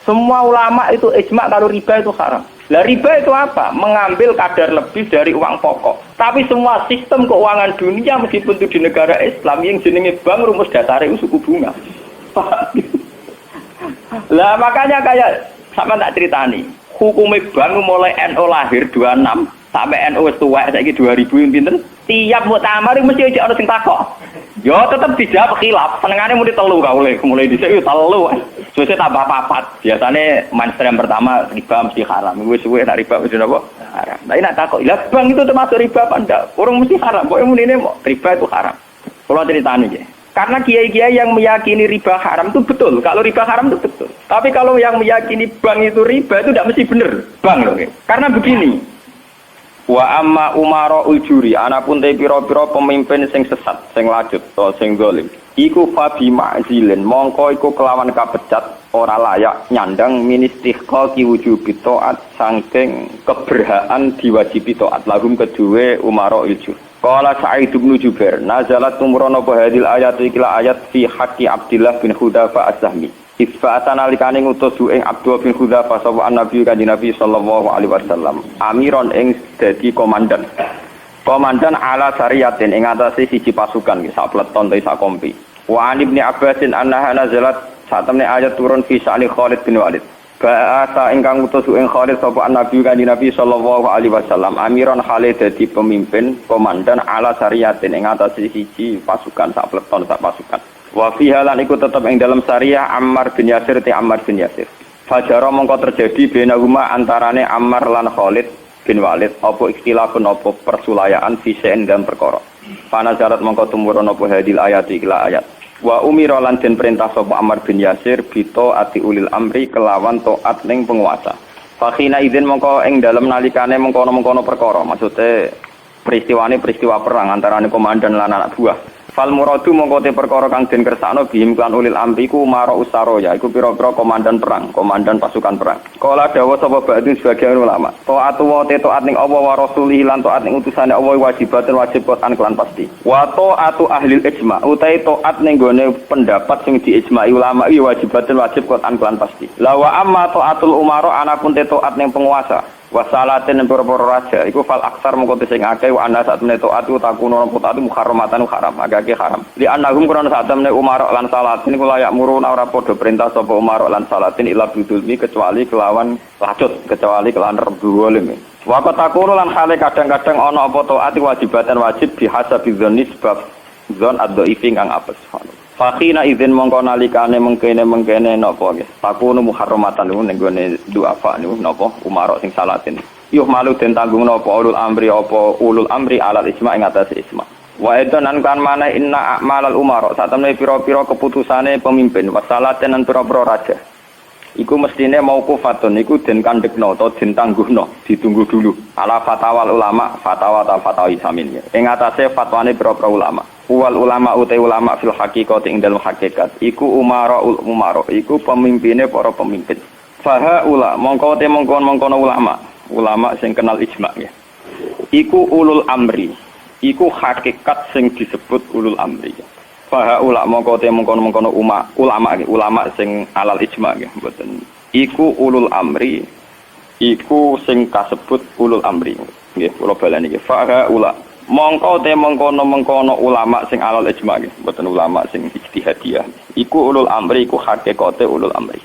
Semua ulama itu ijma kalau riba itu haram. Lah riba itu apa? Mengambil kadar lebih dari uang pokok. Tapi semua sistem keuangan dunia meskipun itu di negara Islam yang jenenge bank rumus dasarnya itu suku bunga. Lah makanya kayak sama tak ceritani. Hukumnya bank mulai NU lahir 26 sampai NU wis tuwek saiki 2000 pinten? Tiap muktamar mesti ana sing takok. Yo tetep dijawab khilaf. Senengane muni telu kae mulai dhisik yo telu. Suwe tambah papat. Biasane mainstream pertama riba mesti haram. Wis suwe nak riba mesti napa? Haram. Tapi nak takok, "Lah bank itu termasuk riba apa ndak?" Urung mesti haram. Pokoke munine riba itu haram. Kula critani nggih. Karena kiai-kiai yang meyakini riba haram itu betul. Kalau riba haram itu betul. Tapi kalau yang meyakini bank itu riba itu tidak mesti benar. Bank loh. Karena begini. Wa amma umara ujuri anapun te pira-pira pemimpin sing sesat, sing lacut, atau sing zalim. Iku fabi ma'zilin mongko iku kelawan kapecat ora layak nyandang ministihqa ki wujubi taat saking keberhaan diwajibi taat lahum kedue umara ujur. Qala Sa'id bin Jubair nazalat tumrono hadil ayat ikla ayat fi haqqi Abdullah bin Hudzafa az-Zahmi. Isfa'atan alikane ngutus ing Abdullah bin Hudzafa sapa Nabi kanjeng Nabi sallallahu alaihi wasallam. Amiron ing dadi komandan. Komandan ala sariyatin ing atase siji pasukan sak pleton ta sak kompi. Wa an Ibnu Abbasin annaha nazalat satemene ayat turun fi sa'ni Khalid bin Walid. Ba'ata ingkang utus ing Khalid sapa Nabi kanjeng Nabi sallallahu alaihi wasallam. Amiron Khalid dadi pemimpin komandan ala sariyatin ing atase siji pasukan sak pleton sak pasukan. Wa fiha lan iku tetep ing dalam syariah Ammar bin Yasir ti Ammar bin Yasir. Fajara mongko terjadi bainahuma antarane Ammar lan Khalid bin Walid apa ikhtilafun apa persulayaan fisen dan perkara. Panazarat mongko tumurun apa hadil ayat ikla ayat. Wa umira lan den perintah sapa Ammar bin Yasir bito ati ulil amri kelawan taat ning penguasa. Fakhina idzin mongko ing dalem nalikane mengkono-mengkono perkara. Maksude peristiwa perang antarane komandan lan anak buah. Fal muradu mongko te perkara kang den kersakno bihim kan ulil amri ku mara usaraya iku pira-pira komandan perang, komandan pasukan perang. Kala dawuh sapa ba'du sebagian ulama, taatu wa taat ning Allah wa rasulih lan taat ning utusane Allah wajibatun wajib kotan kelan pasti. Wa taatu ahli ijma utai taat ning gone pendapat sing diijma'i ulama iki wajibatun wajib kotan kelan pasti. La wa amma taatul umara anapun te taat ning penguasa wasalatin yang berpura raja, iku fal aksar mengkotis yang akeh wa anna saat meneto atu takuno rompot atu mukharamatan haram, agak haram. Di anahum kurang saat temne umarok lan salatin, iku layak murun ora podo perintah sopo umarok lan salatin ila bidulmi kecuali kelawan lacut, kecuali kelawan rebuolim. Waktu takuno lan hale kadang-kadang ono apa toati wajibatan wajib bihasabi dzonni sebab dzon ad-dhaifin kang apes. Fakhina idzin mongko nalikane mengkene napa nggih. Takunu muharramatan niku ning gone duafa niku napa umarok sing salatin. Yuh malu den tanggung napa ulul amri apa ulul amri alal ijma ing atase ijma. Wa edan kan mana inna a'malal umarok satemene pira-pira keputusane pemimpin wasalaten lan pira-pira raja. Iku mestine mauqufatun iku den kandhekno utawa den tangguhno, ditunggu dulu. Ala fatwal ulama, fatwa ta fatwa samin. Ing atase fatwane pira-pira ulama. Wal ulama utai ulama fil haqiqati ing dalem hakikat iku umaraul umaro iku pemimpine para pemimpin. Faha ula mongko te mongkon ulama sing kenal ijma ya. Iku ulul amri. Iku hakikat sing disebut ulul amri. Faha ula mongko te mongkon ulama sing alal ijma ya mboten. Iku ulul amri. Iku sing kasebut ulul amri. Nggih kula balani nggih. Faha ula mongko te mengkono ulama sing alal ijma nggih mboten ulama sing ijtihadiyah iku ulul amri iku hakikate ulul amri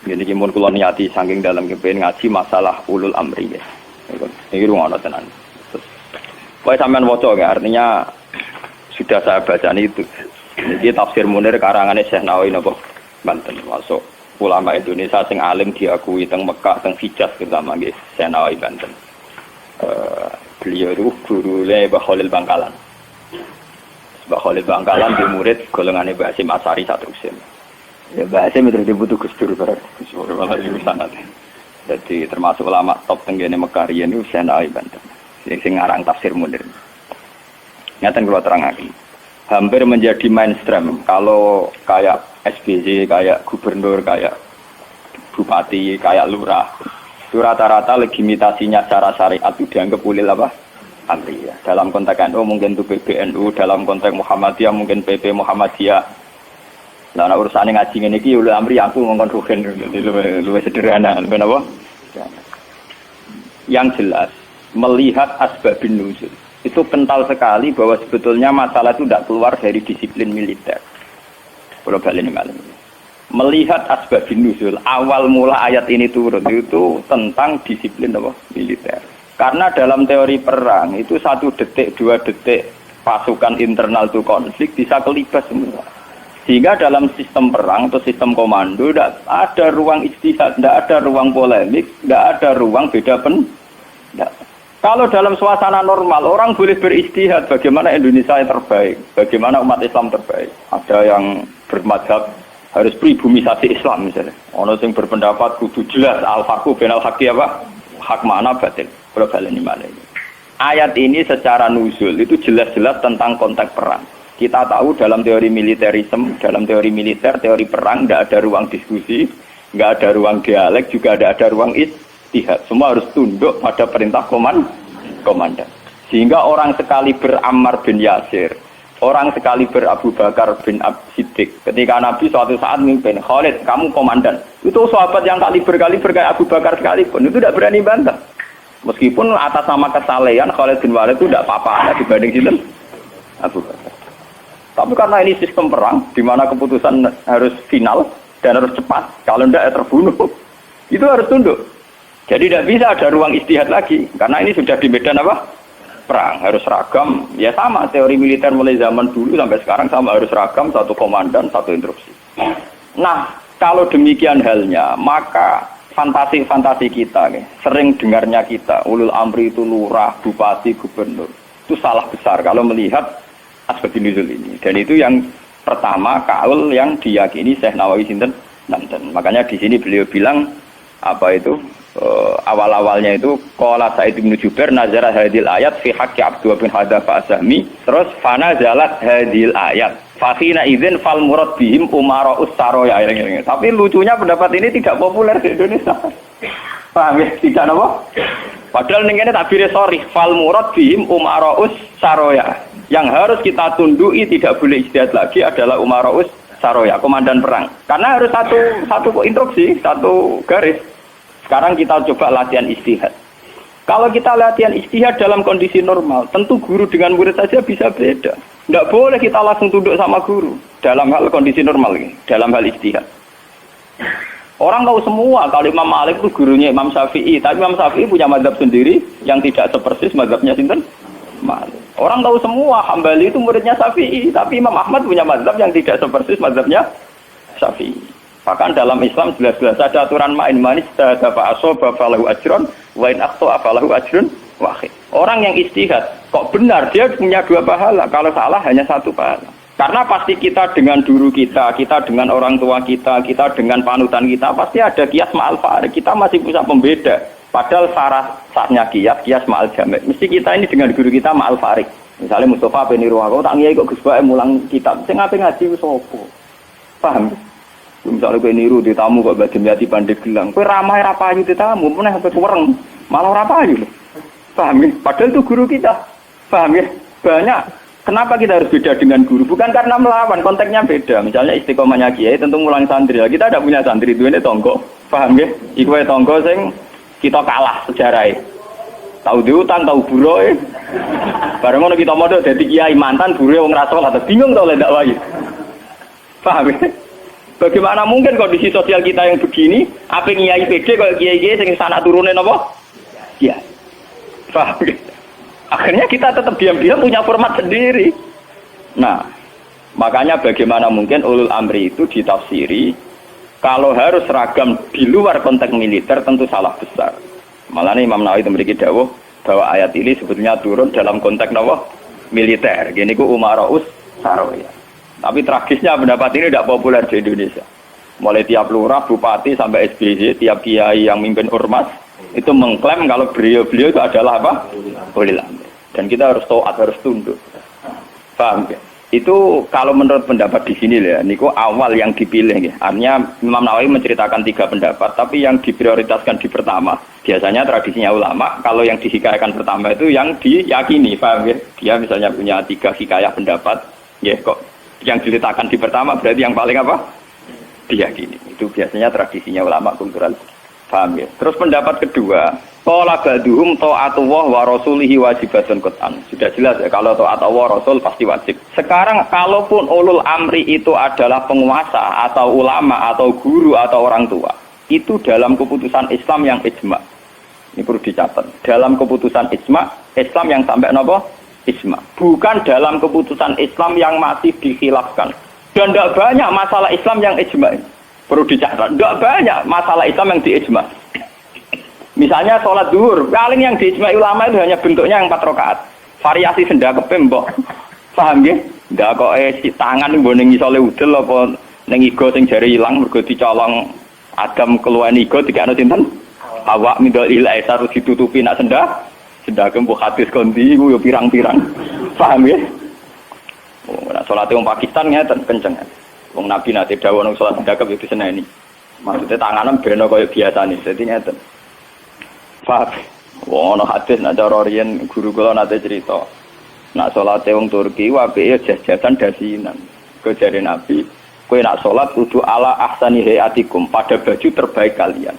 ngene iki mun kula niati saking dalam kepen ngaji masalah ulul amri nggih iki rungono tenan pokoke sampean waca nggih artinya sudah saya bacaan itu iki tafsir Munir karangane Syekh Nawawi napa Banten masuk ulama Indonesia sing alim diakui teng Mekah teng Hijaz terutama nggih Syekh Nawawi Banten. Beliau itu gurune Mbah Khalil Bangkalan. Mbah Khalil Bangkalan di murid golongane Mbah Hasyim Asy'ari saterusé. Ya Mbah Hasyim itu dibutuh Gus Dur bareng. Gus Dur malah iki sanad. Jadi termasuk ulama top tenggene Mekah riyen niku Syekh Nawawi Banten. Sing ngarang tafsir Munir. Ngaten kula terangaken. Hampir menjadi mainstream kalau kayak SBY, kayak gubernur, kayak bupati, kayak lurah. Itu rata-rata legitimasinya secara syariat itu dianggap ulil apa? Amri ya. Dalam konteks NU mungkin itu PBNU, dalam konteks Muhammadiyah mungkin PP Muhammadiyah. Lah ana urusane ngaji ngene iki ulul amri aku ngongkon rugen luwih sederhana, ben apa? Yang jelas melihat asbabun nuzul itu kental sekali bahwa sebetulnya masalah itu tidak keluar dari disiplin militer. Kalau balik ini malam melihat asbabun nuzul awal mula ayat ini turun itu tentang disiplin apa? Militer. Karena dalam teori perang itu 1 detik 2 detik pasukan internal itu konflik bisa kelibas semua. Sehingga dalam sistem perang atau sistem komando tidak ada ruang ijtihad, tidak ada ruang polemik, tidak ada ruang beda pendapat. Kalau dalam suasana normal, orang boleh beristihad bagaimana Indonesia yang terbaik, bagaimana umat Islam terbaik. Ada yang bermadhab harus pribumisasi Islam misalnya. Ono yang berpendapat kudu jelas al-farqu bainal haqqi apa? Hak mana batil. Kalau balen mana ini. Ayat ini secara nuzul itu jelas-jelas tentang konteks perang. Kita tahu dalam teori militerisme, dalam teori militer, teori perang tidak ada ruang diskusi, nggak ada ruang dialek, juga tidak ada ruang ijtihad. Semua harus tunduk pada perintah komandan. Sehingga orang sekali Ammar bin Yasir, orang sekali Abu Bakar bin Siddiq. Ketika Nabi suatu saat memimpin, Khalid, kamu komandan. Itu sahabat yang kaliber kayak Abu Bakar sekalipun, itu tidak berani bantah. Meskipun atas nama kesalehan Khalid bin Walid itu tidak apa-apa dibanding sinten Abu Bakar. Tapi karena ini sistem perang, di mana keputusan harus final dan harus cepat, kalau tidak ya terbunuh, itu harus tunduk. Jadi tidak bisa ada ruang istihad lagi, karena ini sudah di medan apa? Perang, harus seragam. Ya sama, teori militer mulai zaman dulu sampai sekarang sama, harus seragam, satu komandan, satu instruksi. Nah, kalau demikian halnya, maka fantasi-fantasi kita, sering dengarnya kita, ulul amri itu lurah, bupati, gubernur, itu salah besar kalau melihat asbabun nuzul ini. Dan itu yang pertama kaul yang diyakini Syekh Nawawi sinten nanten. Makanya di sini beliau bilang apa itu awal-awalnya itu qala Sa'id bin Jubair nazara hadil ayat fi haqqi Abdullah bin Hadza Asami, terus fana zalat hadil ayat fakhina idzin fal murad bihim umara ussaroya. Tapi lucunya pendapat ini tidak populer di Indonesia. Paham ya? Tidak apa? Padahal ini tabirnya sorry fal murad bihim umara ussaroya. Yang harus kita tunduki tidak boleh ijtihad lagi adalah Umara'us Saroya, komandan perang. Karena harus satu instruksi, satu garis. Sekarang kita coba latihan ijtihad. Kalau kita latihan ijtihad dalam kondisi normal, tentu guru dengan murid saja bisa beda. Tidak boleh kita langsung tunduk sama guru dalam hal kondisi normal ini, dalam hal ijtihad. Orang tahu semua kalau Imam Malik itu gurunya Imam Syafi'i, tapi Imam Syafi'i punya mazhab sendiri yang tidak sepersis mazhabnya sinten Malik. Orang tahu semua Hambali itu muridnya Syafi'i, tapi Imam Ahmad punya mazhab yang tidak sepersis mazhabnya Syafi'i. Bahkan dalam Islam jelas-jelas ada aturan main manis dafa asoba falahu ajrun wa in akhta falahu ajrun wahid. Orang yang ijtihad kok benar dia punya 2 pahala, kalau salah hanya 1 pahala. Karena pasti kita dengan guru kita, kita dengan orang tua kita, kita dengan panutan kita pasti ada kias ma'al farid. Kita masih bisa pembeda. Padahal sahnya kias ma'al jamek. Mesti kita ini dengan guru kita ma'al farid. Misalnya Mustafa bin Irwaqa tak ngiyai kok Gus Bae mulang kitab. Sing ape ngaji wis apa? Paham? Misalnya kowe niru di tamu kok Mbah Demyati Pandeglang. Kowe ramah ra payu di tamu, meneh sampe wereng. Malah ora payu lho. Paham ya? Padahal itu guru kita. Paham ya? Banyak. Kenapa kita harus beda dengan guru? Bukan karena melawan, konteksnya beda. Misalnya istiqomahnya kiai tentu mulang santri. Kita tidak punya santri, duwene tonggo. Paham ya? Iku wae tonggo sing kita kalah sejarahnya. Tahu diutang, tahu buroe. Bareng ngono kita modal dadi kiai mantan buroe wong ra salat, bingung to lek ndak wae. Paham ya? Bagaimana mungkin kondisi sosial kita yang begini, apa kiai PD kalau kiai-kiai sing sanak turune napa? Iya. Paham ya? Akhirnya kita tetap diam-diam punya format sendiri. Nah, makanya bagaimana mungkin ulul amri itu ditafsiri kalau harus seragam di luar konteks militer tentu salah besar. Malah Imam Nawawi itu memiliki dawuh bahwa ayat ini sebetulnya turun dalam konteks militer. Gini ku Umara'us Saroya. Tapi tragisnya pendapat ini tidak populer di Indonesia. Mulai tiap lurah, bupati sampai SBY, tiap kiai yang mimpin ormas itu mengklaim kalau beliau-beliau itu adalah apa? Ulil amri. Dan kita harus taat, harus tunduk. Paham ya? Itu kalau menurut pendapat di sini ya, niku awal yang dipilih ya. Artinya Imam Nawawi menceritakan 3 pendapat, tapi yang diprioritaskan di pertama. Biasanya tradisinya ulama, kalau yang dihikayakan pertama itu yang diyakini, paham ya? Dia misalnya punya 3 hikayah pendapat, ya kok Yang diletakkan di pertama berarti yang paling apa? Diyakini. Itu biasanya tradisinya ulama kultural. Paham ya? Terus pendapat kedua, qala ba'duhum ta'atullah wa rasulihi wajibatun qat'an. Sudah jelas ya, kalau taat Allah Rasul pasti wajib. Sekarang kalaupun ulul amri itu adalah penguasa atau ulama atau guru atau orang tua, itu dalam keputusan Islam yang ijma. Ini perlu dicatat. Dalam keputusan ijma, Islam yang sampai napa? Ijma. Bukan dalam keputusan Islam yang masih dikhilafkan. Dan tidak banyak masalah Islam yang ijma. Perlu dicatat. Tidak banyak masalah Islam yang diijma. Misalnya sholat zuhur, paling yang diijma ulama itu hanya bentuknya yang 4 rakaat. Variasi sendakep mbok. Paham nggih? Ndak kok si tangan mbok ning isole udel apa ning iga sing jare ilang mergo dicolong Adam keluar iga dikane sinten? Awak mindol ilahi harus ditutupi nak sendakep mbok hadis kondi iku yo pirang-pirang. Paham nggih? Oh, nak sholat wong Pakistan ngeten kenceng. Wong Nabi nate dawuh nang salat ndakep itu seneni. Maksudnya tanganan beno kaya biasane. Dadi ngeten. Pak, ono hadis nak cara riyen guru kula nate cerita. Nak salate wong Turki apike jajasan dasinan. Ke jare Nabi, kowe nak salat kudu ala ahsani hayatikum, pada baju terbaik kalian.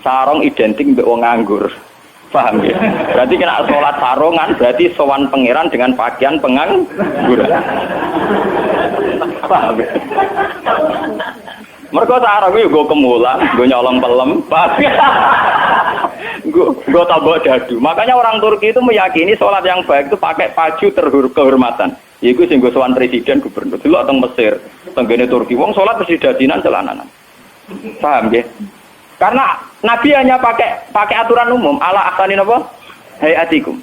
Sarung identik mbek wong nganggur. Paham ya? Berarti kena salat sarungan berarti sowan pangeran dengan pakaian pengangguran. Paham ya? Mergo sarung yo go kemulan, go nyolong pelem, go tabok dadu. Makanya orang Turki itu meyakini sholat yang baik itu pakai baju kehormatan. Iku sing go sowan presiden gubernur. Dulu teng Mesir, tenggene Turki wong sholat mesti dadinan celananan. Paham ya? Karena Nabi hanya pakai aturan umum ala ahsani napa? Hayatikum.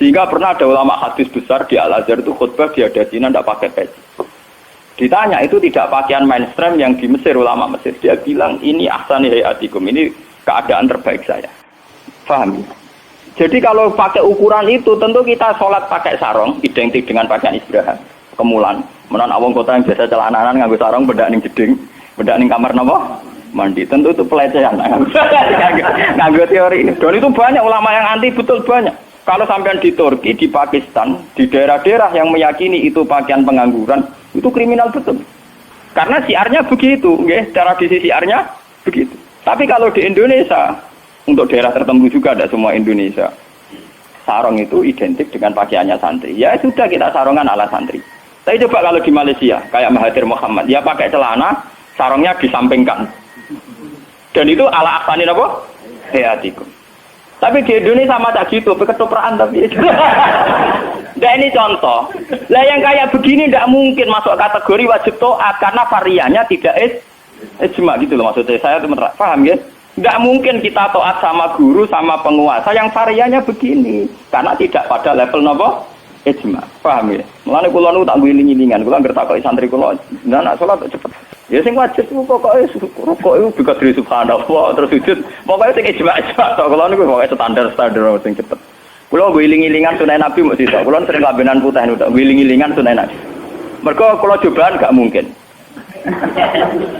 Sehingga pernah ada ulama hadis besar di Al-Azhar itu khutbah dia dadinan tidak pakai peci. Ditanya itu tidak pakaian mainstream yang di Mesir, ulama Mesir. Dia bilang ini ahsani hayatikum, ini keadaan terbaik saya. Paham? Jadi kalau pakai ukuran itu tentu kita sholat pakai sarung identik dengan pakaian istirahat. Kemulan, menan awang kota yang biasa celananan nganggo sarung bedak ning jeding, bedak ning kamar napa? Mandi. Tentu itu pelecehan. Nganggo teori ini. Dan itu banyak ulama yang anti, betul banyak. Kalau sampean di Turki, di Pakistan, di daerah-daerah yang meyakini itu pakaian pengangguran, itu kriminal betul. Karena siarnya begitu, nggih, tradisi siarnya begitu. Tapi kalau di Indonesia, untuk daerah tertentu juga ada semua Indonesia, sarung itu identik dengan pakaiannya santri. Ya sudah kita sarungan ala santri. Tapi coba kalau di Malaysia, kayak Mahathir Muhammad, dia pakai celana, sarungnya disampingkan. Dan itu ala ahsani apa? Hayatikum. Tapi di Indonesia sama tak gitu, ketoprak tapi. Nah ini contoh. Lah yang kayak begini tidak mungkin masuk kategori wajib taat karena variannya tidak ijma gitu loh maksudnya. Saya itu paham ya? Tidak mungkin kita taat sama guru sama penguasa yang variannya begini karena tidak pada level nopo ijma. Paham ya? Mulane kula nu tak ngiling-ngilingan, kula ngerti takoki santri kula, nak salat cepet. Ya sing wajib pokoke rukuk iku juga dari subhanallah terus sujud. Pokoke sing ijma tok kula niku pokoke standar sing cepet. Kula ngiling-ngilingan sunah Nabi mok sisa. Kula sering lambenan putih niku ngiling-ngilingan sunah Nabi. Mergo kula cobaan gak mungkin.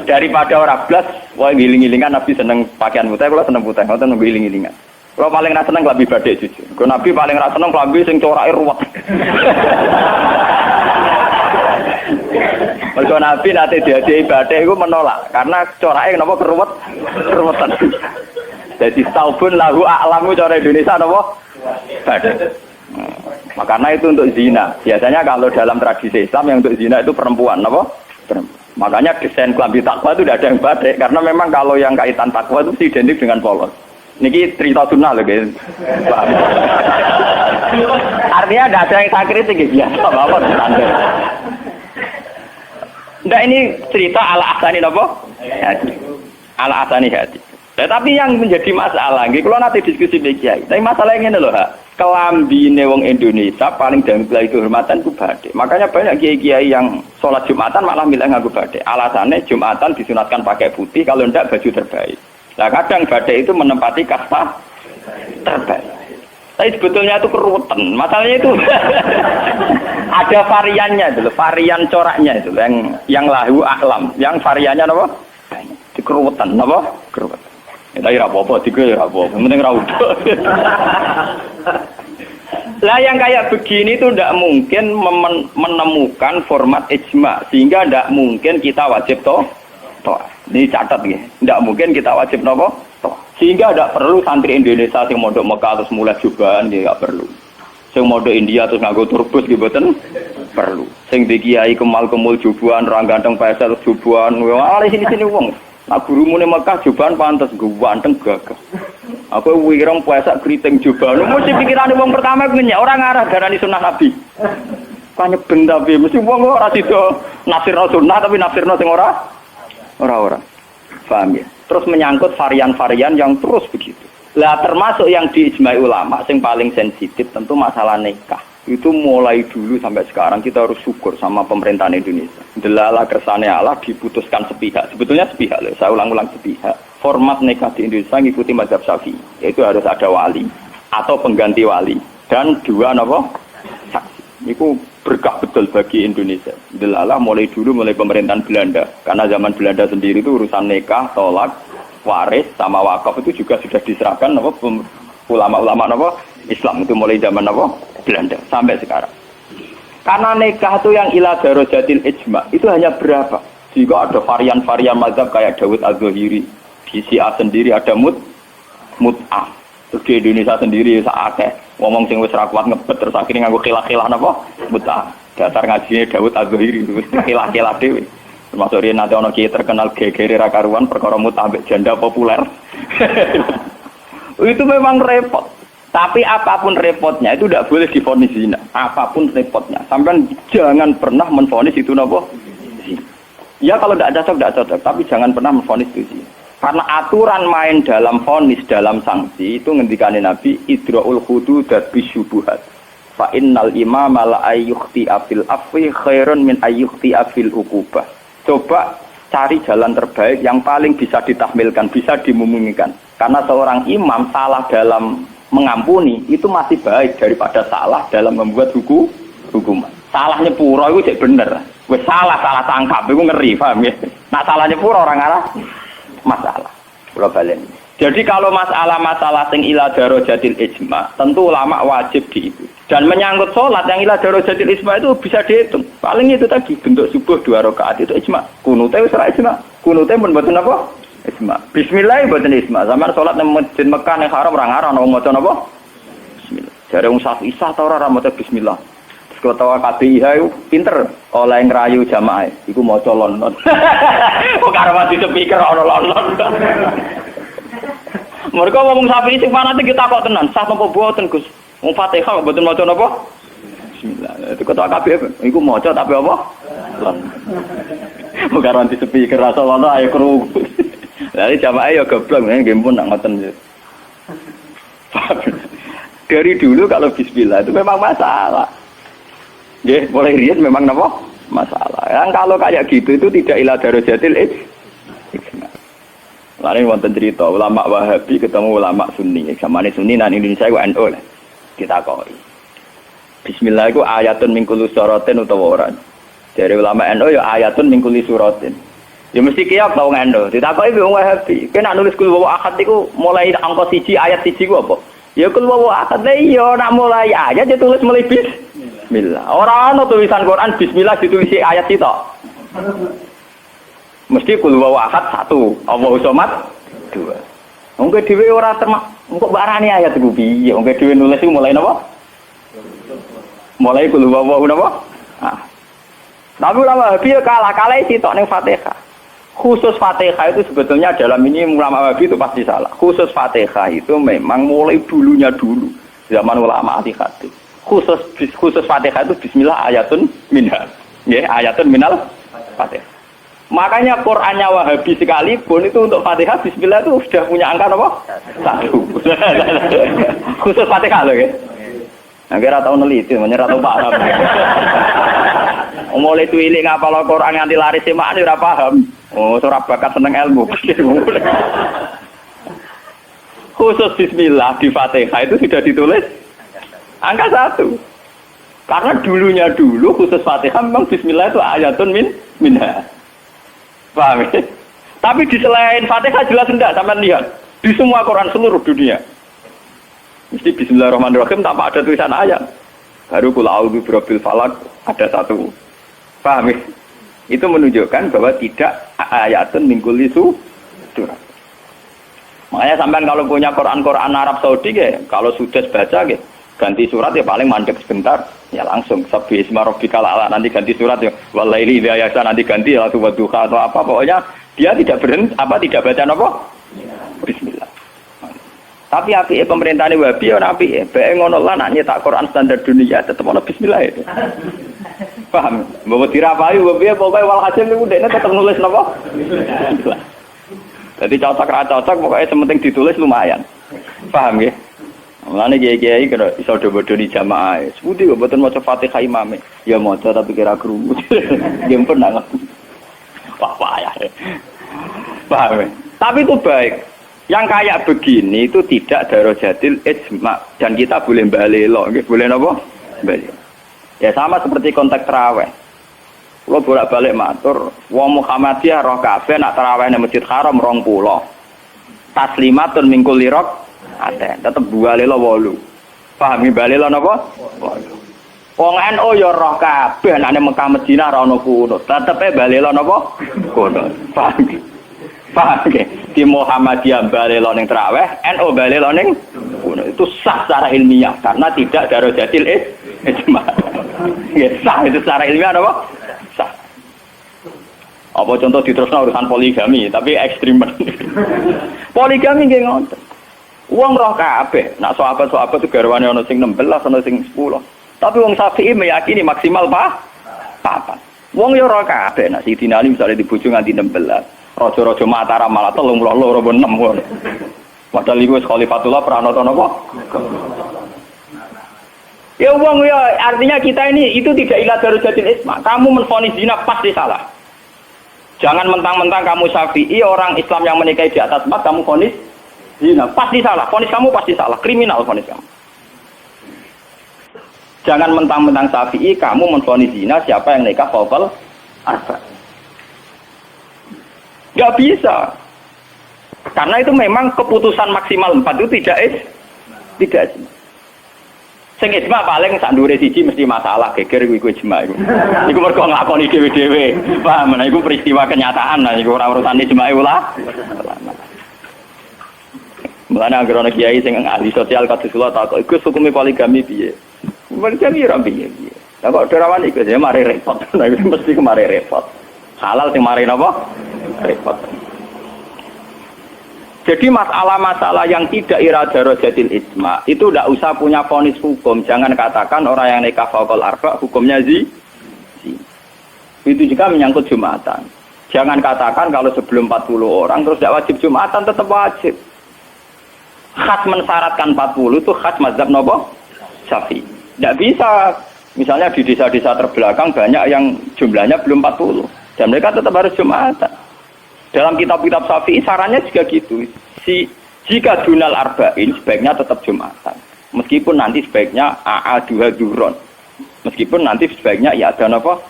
Daripada ora blas, wae ngiling-ngilingan Nabi seneng pakaian putih, kula seneng putih, ngoten ngiling-ngilingan. Kula paling ra seneng klambi batik jujur. Kok Nabi paling ra seneng klambi sing corake ruwet. Mergo Nabi nate diadehi batik iku menolak karena corake napa keruwetan. Jadi taubun lahu a'lamu cara Indonesia napa? Batik. Makanya itu untuk zina. Biasanya kalau dalam tradisi Islam yang untuk zina itu perempuan napa? Makanya desain klambi takwa itu tidak ada yang batik karena memang kalau yang kaitan takwa itu identik dengan polos. Niki cerita sunnah loh guys. Artinya tidak ada yang saya kritik biasa bapak standar. Nah ini cerita ala ahsani apa? Ala ahsani hati. Tetapi yang menjadi masalah, kalau nanti diskusi kiai. Tapi masalahnya ini loh, kelambine wong Indonesia paling damai kehormatan itu batik. Makanya banyak kiai-kiai yang sholat Jumatan malah milih nganggo batik. Alasannya Jumatan disunatkan pakai putih, kalau tidak baju terbaik. Nah kadang batik itu menempati kasta terbaik. Tapi sebetulnya itu keruwetan. Masalahnya itu ada variannya itu, varian coraknya itu yang lahu aklam, yang variannya apa? Dikeruwetan, apa? Keruwetan. Ya tapi ra apa-apa, digo ya ra apa-apa. Penting ra udo. Lah yang kayak begini itu tidak mungkin menemukan format ijma, sehingga tidak mungkin kita wajib toh. Ini catat ya, tidak mungkin kita wajib nopo toh. Sehingga tidak perlu santri Indonesia yang mondok Mekah terus mulai jubahan, ya nggak perlu. Yang mondok India terus nganggo turbus gitu kan perlu. Sing di kiai kemal-kemul jubahan, orang ganteng pesel jubahan, wah sini wong. Nah gurumu ning Mekah jubahan pantes ganteng gagah. Aku wirang puasa keriting jubahan. Mesti pikirane wong pertama ngenyek ora ngarah darani sunah Nabi. Kanya ben tapi mesti wong ora sida nafsirno sunah tapi nafsirno sing ora. Paham ya? Terus menyangkut varian-varian yang terus begitu. Lah termasuk yang diijmai ulama yang paling sensitif tentu masalah nikah. Itu mulai dulu sampai sekarang kita harus syukur sama pemerintahan Indonesia. Delala kersane Allah diputuskan sepihak. Sebetulnya sepihak loh, saya ulang-ulang sepihak. Format nikah di Indonesia ngikuti mazhab Syafi'i, yaitu harus ada wali atau pengganti wali dan dua saksi. Itu berkah betul bagi Indonesia. Delala mulai dulu mulai pemerintahan Belanda. Karena zaman Belanda sendiri itu urusan nikah, tolak, waris sama wakaf itu juga sudah diserahkan ulama-ulama Islam itu mulai zaman Belanda sampai sekarang. Karena nikah itu yang ila darajatil ijma itu hanya berapa? Jika ada varian-varian mazhab kayak Dawud Az-Zahiri, di Syiah sendiri ada mut'ah. Terus di Indonesia sendiri saatnya ngomong sing wis ra kuat ngebet terus akhirnya nganggo khilah-khilah napa? Mut'ah. Dasar ngajine Dawud Az-Zahiri itu khilah-khilah dhewe. Termasuk riyen nanti ana kiai terkenal gegere ra karuan perkara mut'ah mbek janda populer. Itu memang repot. Tapi apapun repotnya itu tidak boleh divonis zina. Apapun repotnya, sampean jangan pernah menvonis itu napa? Ya kalau tidak cocok. Tapi jangan pernah menvonis itu zina. Karena aturan main dalam vonis, dalam sanksi itu ngendikane Nabi idraul hududat bisyubuhat. Fa innal imama la ayyukhti afil afwi khairun min ayyukhti afil uqubah. Coba cari jalan terbaik yang paling bisa ditahmilkan, bisa dimumingkan. Karena seorang imam salah dalam mengampuni itu masih baik daripada salah dalam membuat hukuman. Salahnya pura itu cek bener. Wes salah tangkap itu ngeri, paham ya? Nah salahnya pura orang arah masalah. Pulau balen. Jadi kalau masalah-masalah sing ila darajatil ijma, tentu ulama wajib diikuti. Dan menyangkut sholat yang ila darajatil ijma itu bisa dihitung. Paling itu tadi bentuk subuh 2 rakaat itu ijma. Kunute wis ora ijma. Kunute pun mboten apa? Isma. Bismillah mboten isma. Zaman salat nang Masjid Mekah ning Haram ora ngarang ana maca napa? Bismillah. Jare wong Syafi'i ta ora maca bismillah. Terus ketawa KBIH iku pinter oleh ngrayu jamaah. Iku maca lon-lon. Kok karo mati speaker ana lon-lon. Mergo wong Syafi'i sing fanatik kita kok tenan, sah napa boten Gus? Wong Fatihah mboten maca napa? Bismillah. Itu ketawa KBIH iku maca tapi apa? Lon. Kok karo mati speaker rasa lon ayo krungu. Lalu jamaah ya goblok, nggih pun nak ngoten. Dari dulu kalau bismillah itu memang masalah. Nggih, mulai riyen memang napa? Masalah. Yang kalau kayak gitu itu tidak ila darajatil ijma. Lalu wonten cerita ulama Wahabi ketemu ulama Sunni. Zamane Sunni nang Indonesia iku NU lah. Ditakoki. Bismillah iku ayatun min kulli suratin utawa ora? Dari ulama NU ya ayatun min kulli suratin. Ya mesti kiyak tau ngendo. Ditakoki wong Wahabi. Kena nulis kul wa ahad iku mulai angka 1 ayat 1 ku apa? Ya kul wa ahad iya nak mulai ayat ditulis mulai bismillah. Ora ana tulisan Quran bismillah ditulis ayat itu. Mesti kul wa ahad 1, Allahu somad 2. Wong dhewe ora engko barani ayat iku piye? Wong dhewe nulis iku mulai napa? Mulai kul wa napa? Ah. Tapi ulama Wahabi kalah sitok ning Fatihah. Khusus Fatihah itu sebetulnya dalam ini ulama Wahabi itu pasti salah. Khusus Fatihah itu memang mulai dulunya dulu zaman ulama ahli hadis. Khusus Fatihah itu bismillah ayatun minha. Ya, ayatun minal Fatihah. Makanya Qur'annya Wahabi sekalipun itu untuk Fatihah bismillah itu sudah punya angka apa? 1. Khusus Fatihah loh ya. Akhirnya tahu neliti, menyerah tahu paham. Mulai tuilik ngapal Quran nganti laris semak ora paham. Oh, ora bakat seneng ilmu. Khusus bismillah di Fatihah itu sudah ditulis angka 1. Karena dulunya dulu khusus Fatihah memang bismillah itu ayatun minha. Paham ya? Tapi di selain Fatihah jelas enggak sampean lihat. Di semua Quran seluruh dunia. Mesti bismillahirrahmanirrahim tanpa ada tulisan ayat. Baru kul a'udzu birabbil falaq ada satu. Paham ya? Itu menunjukkan bahwa tidak ayatun min kulli surat. Makanya sampean kalau punya Quran Arab Saudi ya, kalau sudah baca ya, ganti surat ya paling mandek sebentar, ya langsung sabbi isma rabbikal a'la, nanti ganti surat ya walaili idza yasha, nanti ganti atau wadduha atau apa, pokoknya dia tidak berhenti tidak baca apa? Bismillah. Tapi api pemerintahane Wahabi ya api, bae ngono lah nak nyetak Quran standar dunia tetep ono bismillah itu. Paham? Mbok dirapahi Wahabi pokoke walhasil niku dekne tetep nulis napa? Bismillah. Jadi cocok ra cocok pokoknya sementing ditulis lumayan. Paham ya? Mulane kiai-kiai kira iso do-bodoni jamaah. Sepundi kok mboten maca Fatihah imame. Ya maca tapi kira krungu. Nggih pun nang. Apa ya? Paham ya? Tapi itu baik. Yang kayak begini itu tidak darajatil ijma dan kita boleh balelo, nggih boleh napa? Balelo. Ya sama seperti konteks tarawih. Kulo bolak-balik matur, wong Muhammadiyah roh kabeh nak tarawih nang Masjid Haram 20. Taslimatun min kulli rakaat. Tetep balelo 8. Pahami balelo napa? 8. Wong NU ya roh kabeh nek nang Mekah Madinah ra ono kunut. Tetepe balelo napa? Kunut. Paham? Paham nggih? Di Muhammadiyah balelo ning tarawih, NU balelo ning kunut. Itu sah secara ilmiah karena tidak darajatil ijma. Ya sah itu secara ilmiah apa? Sah. Apa contoh diterusno urusan poligami, tapi ekstrim. Poligami nggih ngoten. Wong roh kabeh, nak sahabat-sahabat itu garwane ana sing 16, ana sing 10. Tapi wong Syafi'i meyakini maksimal papat. Wong yo roh kabeh, nak Sidina Ali misale dibojo nganti 16. Raja-raja Mataram malah 32 apa 6 ngono. Padahal iku wis Khalifatullah pranata napa? Ya wong ya artinya kita ini itu tidak ila darajatil isma. Kamu menvonis zina pasti salah. Jangan mentang-mentang kamu Syafi'i orang Islam yang menikahi di atas 4 kamu vonis zina pasti salah. Vonis kamu pasti salah, kriminal vonis kamu. Jangan mentang-mentang Syafi'i kamu menvonis zina siapa yang nikah fawqal arba. Enggak bisa. Karena itu memang keputusan maksimal 4 itu tidak. Sing ijma paling sak ndure siji mesti masalah geger iku ijma iku. Iku mergo nglakoni dhewe-dhewe. Paham, nah iku peristiwa kenyataan, nah iku ora urusan ijma ulah. Mulane anggere ana kiai sing ahli sosial kados kula takok iku hukume poligami piye? Poligami ora piye. Lah kok derawan iku ya mari repot. Nah iku mesti kemari repot. Halal sing mari napa? Repot. Jadi masalah-masalah yang tidak irada darajatil ijma itu tidak usah punya vonis hukum. Jangan katakan orang yang nikah fawqal arba hukumnya zina. Itu juga menyangkut Jumatan. Jangan katakan kalau sebelum 40 orang terus tidak wajib Jumatan, tetap wajib. Khas mensyaratkan 40 itu khas mazhab napa? Syafi'i. Tidak bisa. Misalnya di desa-desa terbelakang banyak yang jumlahnya belum 40 dan mereka tetap harus Jumatan. Dalam kitab-kitab Syafi'i sarannya juga gitu. Jika dunal arba'in sebaiknya tetap Jumatan. Meskipun nanti sebaiknya AA2 duron. Meskipun nanti sebaiknya ya ada apa?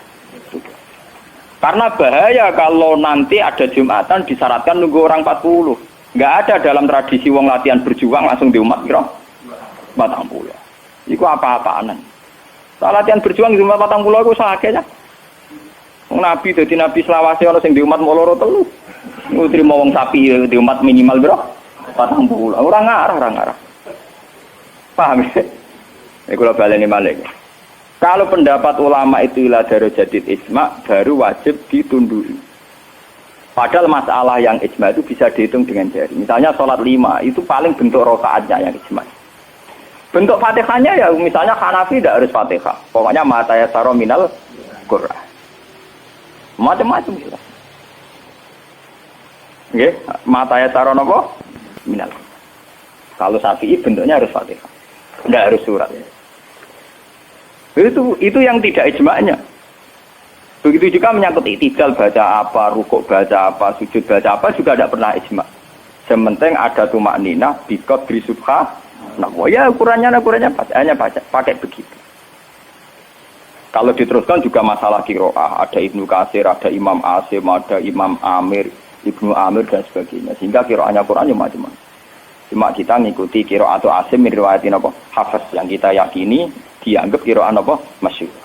Karena bahaya kalau nanti ada Jumatan disyaratkan nunggu orang 40. Enggak ada dalam tradisi wong latihan berjuang langsung di umat kira 40. Iku apa-apaanan. Latihan berjuang di umat 40 iku sakake ya. Nabi dadi nabi selawase ana sing di umat loro telu. Utrimo wong sapi di umat minimal bro 40. Ora ngarah. Paham ya? Ini kalau baleni malih. Kalau pendapat ulama itu ila darajatil ijma baru wajib ditundui. Padahal masalah yang ijma itu bisa dihitung dengan jari. Misalnya sholat 5 itu paling bentuk rakaatnya yang ijma. Bentuk Fatihahnya ya misalnya Hanafi tidak harus Fatihah. Pokoknya mata yasaro minal Qur'an. Macam-macam gitu. Nggih, mata yasaro napa? Minal. Kalau Syafi'i bentuknya harus Fatihah. Enggak harus surat. Itu yang tidak ijma'nya. Begitu juga menyangkut iktidal baca apa, rukuk baca apa, sujud baca apa juga tidak pernah ijma'. Sementing ada tumakninah biqadri subha. Nah, ya ukurannya bacaannya pakai begitu. Kalau diteruskan juga masalah qiraah, ada Ibnu Katsir, ada Imam Asim, ada Imam Amir, Ibnu Amir dan sebagainya. Sehingga qiraahnya Quran macam-macam. Cuma kita ngikuti qiraat atau Asim min riwayatin apa? Hafiz yang kita yakini dianggap qiraat apa? Masyhur.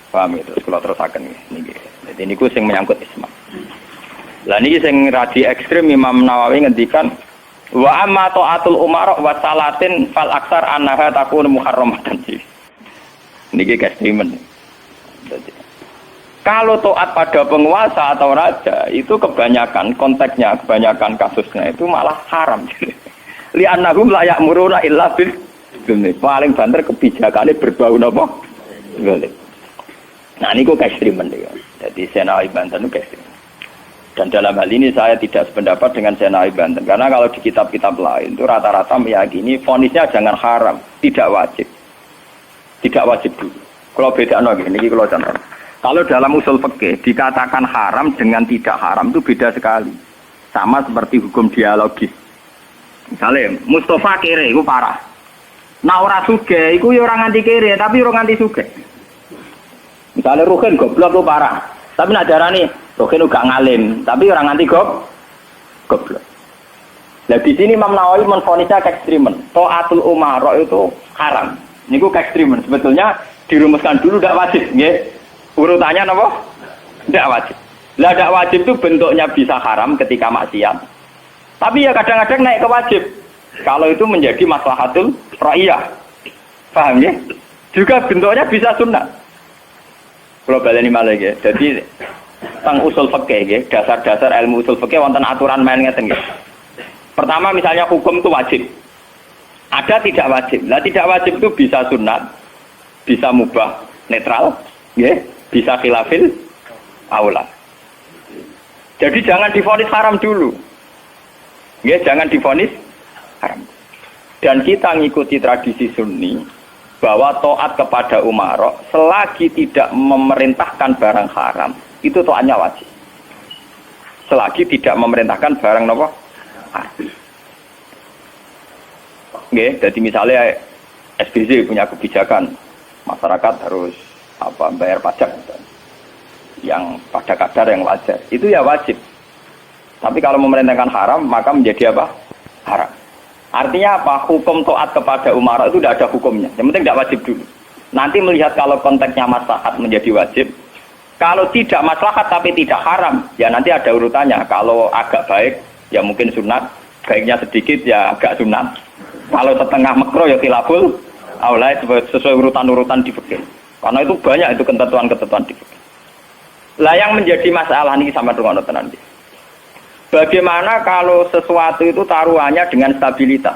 Paham itu? Kalau terusaken niki. Jadi niku sing menyangkut isma. Lah niki sing radi ekstrem Imam Nawawi ngendikan wa amma ta'atul umara wa salatin fal aksar annaha takun muharramatan. Niki ekstremen. Kalau taat pada penguasa atau raja itu kebanyakan konteksnya, kebanyakan kasusnya itu malah haram. Li'annahum la ya'muruna illa bil dzulmi. Paling banter kebijakannya berbau napa? Zalim. Nah niku ekstremen ya. Jadi Senawi Banten itu ekstrem. Dan dalam hal ini saya tidak sependapat dengan Senawi Banten karena kalau di kitab-kitab lain itu rata-rata meyakini vonisnya jangan haram, tidak wajib. Tidak wajib dulu. Kalau beda niki kalau contoh. Kalau dalam usul fikih dikatakan haram dengan tidak haram itu beda sekali. Sama seperti hukum dialogis. Misalnya Mustafa kere itu parah. Nah ora sugih iku ya ora nganti kere tapi ora nganti sugih. Misalnya Ruhin goblok itu parah. Tapi nak darani Ruhin uga ngalim tapi ora nganti goblok. Nah di sini Imam Nawawi menfonisnya ekstremen. Taatul umara itu haram. Niku ekstremen. Sebetulnya dirumuskan dulu tidak wajib, nggih. Urutannya apa? Tidak wajib. Lah tidak wajib itu bentuknya bisa haram ketika maksiat. Tapi ya kadang-kadang naik ke wajib. Kalau itu menjadi maslahatul ra'iyah. Paham ya? Juga bentuknya bisa sunnah. Kalau baleni malah ya. Jadi tentang usul fikih ya, dasar-dasar ilmu usul fikih wonten aturan main ngeten ya. Pertama misalnya hukum itu wajib. Ada tidak wajib. Lah tidak wajib itu bisa sunat, bisa mubah, netral, ya. Bisa khilafil aula. Jadi jangan divonis haram dulu. Ya, jangan divonis haram. Dan kita ngikuti tradisi Sunni bahwa taat kepada umara selagi tidak memerintahkan barang haram, itu taatnya wajib. Selagi tidak memerintahkan barang apa? Haram. Nggih, jadi misalnya SBY punya kebijakan masyarakat harus bayar pajak yang pada kadar yang wajar itu ya wajib. Tapi kalau memerintahkan haram maka menjadi apa? Haram. Artinya apa? Hukum taat kepada umara itu tidak ada hukumnya. Yang penting tidak wajib dulu. Nanti melihat kalau konteksnya maslahat menjadi wajib. Kalau tidak maslahat tapi tidak haram, ya nanti ada urutannya. Kalau agak baik ya mungkin sunat, baiknya sedikit ya agak sunat. Kalau setengah makro ya khilaful aula sesuai urutan-urutan di fikih. Karena itu banyak itu ketentuan-ketentuan di fikih. Lah yang menjadi masalah ini sama dengan nanti. Bagaimana kalau sesuatu itu taruhannya dengan stabilitas?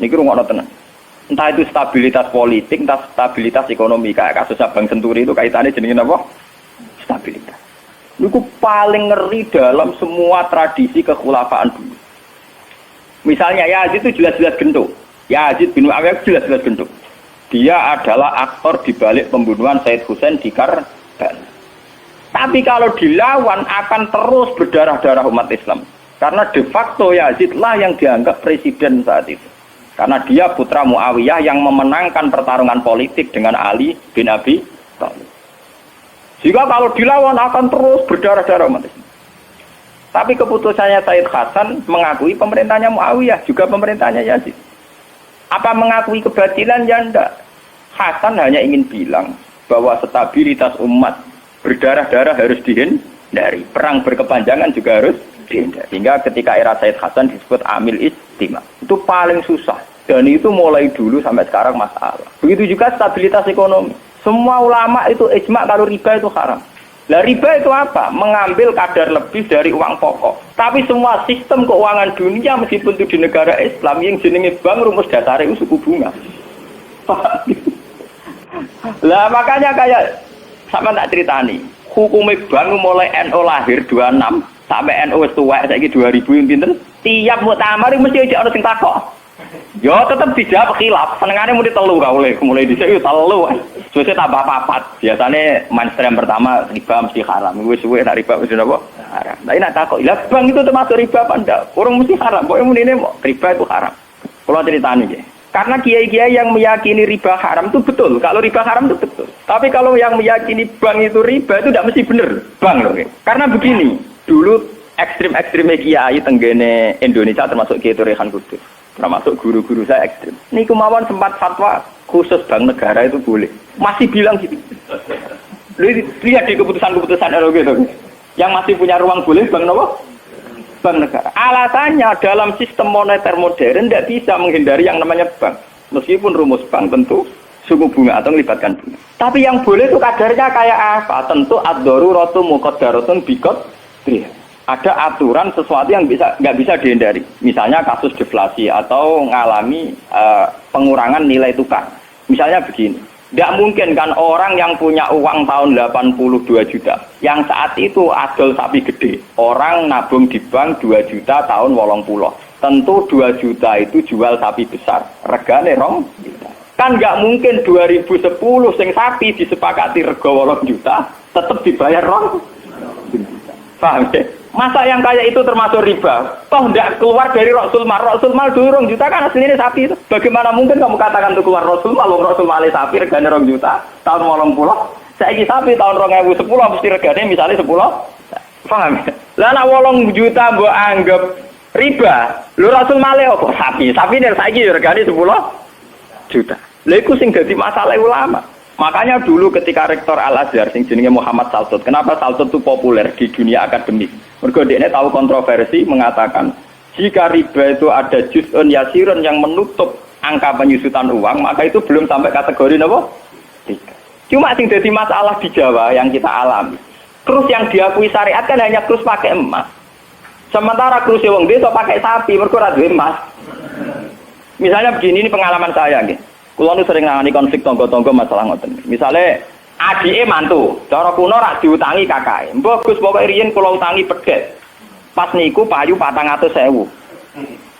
Ini rungokno tenan. Entah itu stabilitas politik, entah stabilitas ekonomi kayak kasus Bank Senturi itu kaitannya jenenge apa? Stabilitas. Itu paling ngeri dalam semua tradisi kekhulafaan dulu. Misalnya Yazid itu jelas-jelas gendut. Yazid bin Muawiyah jelas-jelas gendut. Dia adalah aktor di balik pembunuhan Said Husain di Karbala. Tapi kalau dilawan akan terus berdarah-darah umat Islam. Karena de facto Yazid lah yang dianggap presiden saat itu. Karena dia putra Muawiyah yang memenangkan pertarungan politik dengan Ali bin Abi Thalib. Jika kalau dilawan akan terus berdarah-darah umat Islam. Tapi keputusannya Said Hasan mengakui pemerintahnya Muawiyah, juga pemerintahnya Yazid. Apa mengakui kebatilan? Ya enggak. Hasan hanya ingin bilang bahwa stabilitas umat berdarah-darah harus dihindari. Perang berkepanjangan juga harus dihindari. Sehingga ketika era Said Hasan disebut Amil Istimah. Itu paling susah. Dan itu mulai dulu sampai sekarang masalah. Begitu juga stabilitas ekonomi. Semua ulama itu ijma kalau riba itu haram. Lah riba itu apa? Mengambil kadar lebih dari uang pokok. Tapi semua sistem keuangan dunia meskipun itu di negara Islam yang jenenge bank rumus dasarnya itu suku bunga. Lah makanya kayak sama tak ceritani, hukumnya bank mulai NU lahir 26 sampai NU wis tuwek saiki 2000 pinten, tiap muktamar mesti aja ana sing takok. Yo tetep dijawab khilaf, senengane muni telu ka mulai dhisik yo telu. Suwe tambah papat. Biasane mainstream pertama riba mesti haram. Wis suwe nek riba wis napa? Haram. Lah nek takok, "Lah bank itu termasuk riba apa ndak?" Orang mesti haram. Pokoke munine riba itu haram. Kula critani nggih. Karena kiai-kiai yang meyakini riba haram itu betul. Kalau riba haram itu betul. Tapi kalau yang meyakini bank itu riba itu tidak mesti benar. Bank loh. Karena begini, dulu ekstrim-ekstrimnya kiai tenggene Indonesia termasuk Kiai Rehan Kudus. Termasuk guru-guru saya ekstrim. Ini kemauan sempat fatwa khusus bank negara itu boleh. Masih bilang gitu. Lihat di keputusan-keputusan RW gitu. Yang masih punya ruang boleh bank apa? Bank negara. Alasannya dalam sistem moneter modern tidak bisa menghindari yang namanya bank. Meskipun rumus bank tentu suku bunga atau melibatkan bunga. Tapi yang boleh itu kadarnya kayak apa? Tentu ad-daruratu muqaddaratun biqadriha. Ada aturan sesuatu yang nggak bisa dihindari. Misalnya kasus deflasi atau mengalami pengurangan nilai tukar. Misalnya begini, tidak mungkin kan orang yang punya uang tahun 82 juta, yang saat itu adol sapi gede, orang nabung di bank 2 juta tahun 80. Tentu 2 juta itu jual sapi besar, regane rong juta. Kan nggak mungkin 2010 sing sapi disepakati rega 8 juta, tetap dibayar rong juta. Paham ya? Masa yang kayak itu termasuk riba? Toh tidak keluar dari Rasul Mal. Rasul Mal dulu 2 juta kan aslinya sapi itu. Bagaimana mungkin kamu katakan itu keluar Rasul Mal? Rasul Mal sapi regane 2 juta tahun 80. Saiki sapi tahun 2010 mesti regane misalnya 10. Paham? Lah nek 8 juta mbok anggap riba. Lho Rasul Mal apa sapi? Sapi nek saiki regane 10 juta. Lha iku sing dadi masalah ulama. Makanya dulu ketika rektor Al-Azhar sing jenenge Muhammad Saltut, kenapa Saltut itu populer di dunia akademik? Mergo dekne tahu kontroversi mengatakan jika riba itu ada juz'un yasirun yang menutup angka penyusutan uang, maka itu belum sampai kategori napa? Cuma sing dadi masalah di Jawa yang kita alami. Krus yang diakui syariat kan hanya krus pakai emas. Sementara krus wong desa pakai sapi, mergo ora duwe emas. Misalnya begini, ini pengalaman saya nggih. Kulo nu sering nangani konflik tangga-tangga masalah ngoten. Misale adike mantu, cara kuno rak diutangi kakake. Mbok Gus pokoke riyen kula utangi pedet. Pas niku payu 400.000.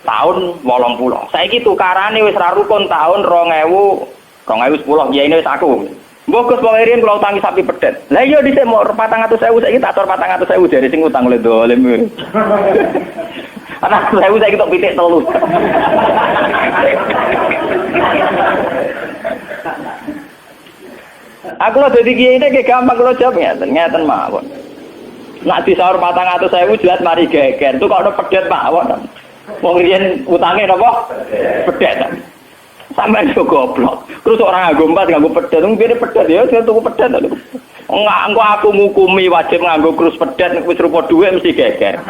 Tahun 80. Saiki tukarane wis ra rukun tahun 2010 ya ini wis aku. Mbok Gus pokoke riyen kula utangi sapi pedet. Lah iya dhisik mau 400.000 saiki tak tor 400.000 dari sing utang oleh dolim. Anak saya saiki tok pitik 3. Aku lo jadi kiai ini kayak gampang kalau jawab ngeten mawon. Nak disaur 400.000 jelas mari geger. Itu kalau ada pedet mawon. Wong riyen utange napa? Pedet. Sampai itu goblok. Terus orang nganggo empat nganggo pedet, ngene pedet ya saya tuku pedet. Enggak, engko aku ngukumi wajib nganggo krus pedet wis rupa dhuwit mesti geger.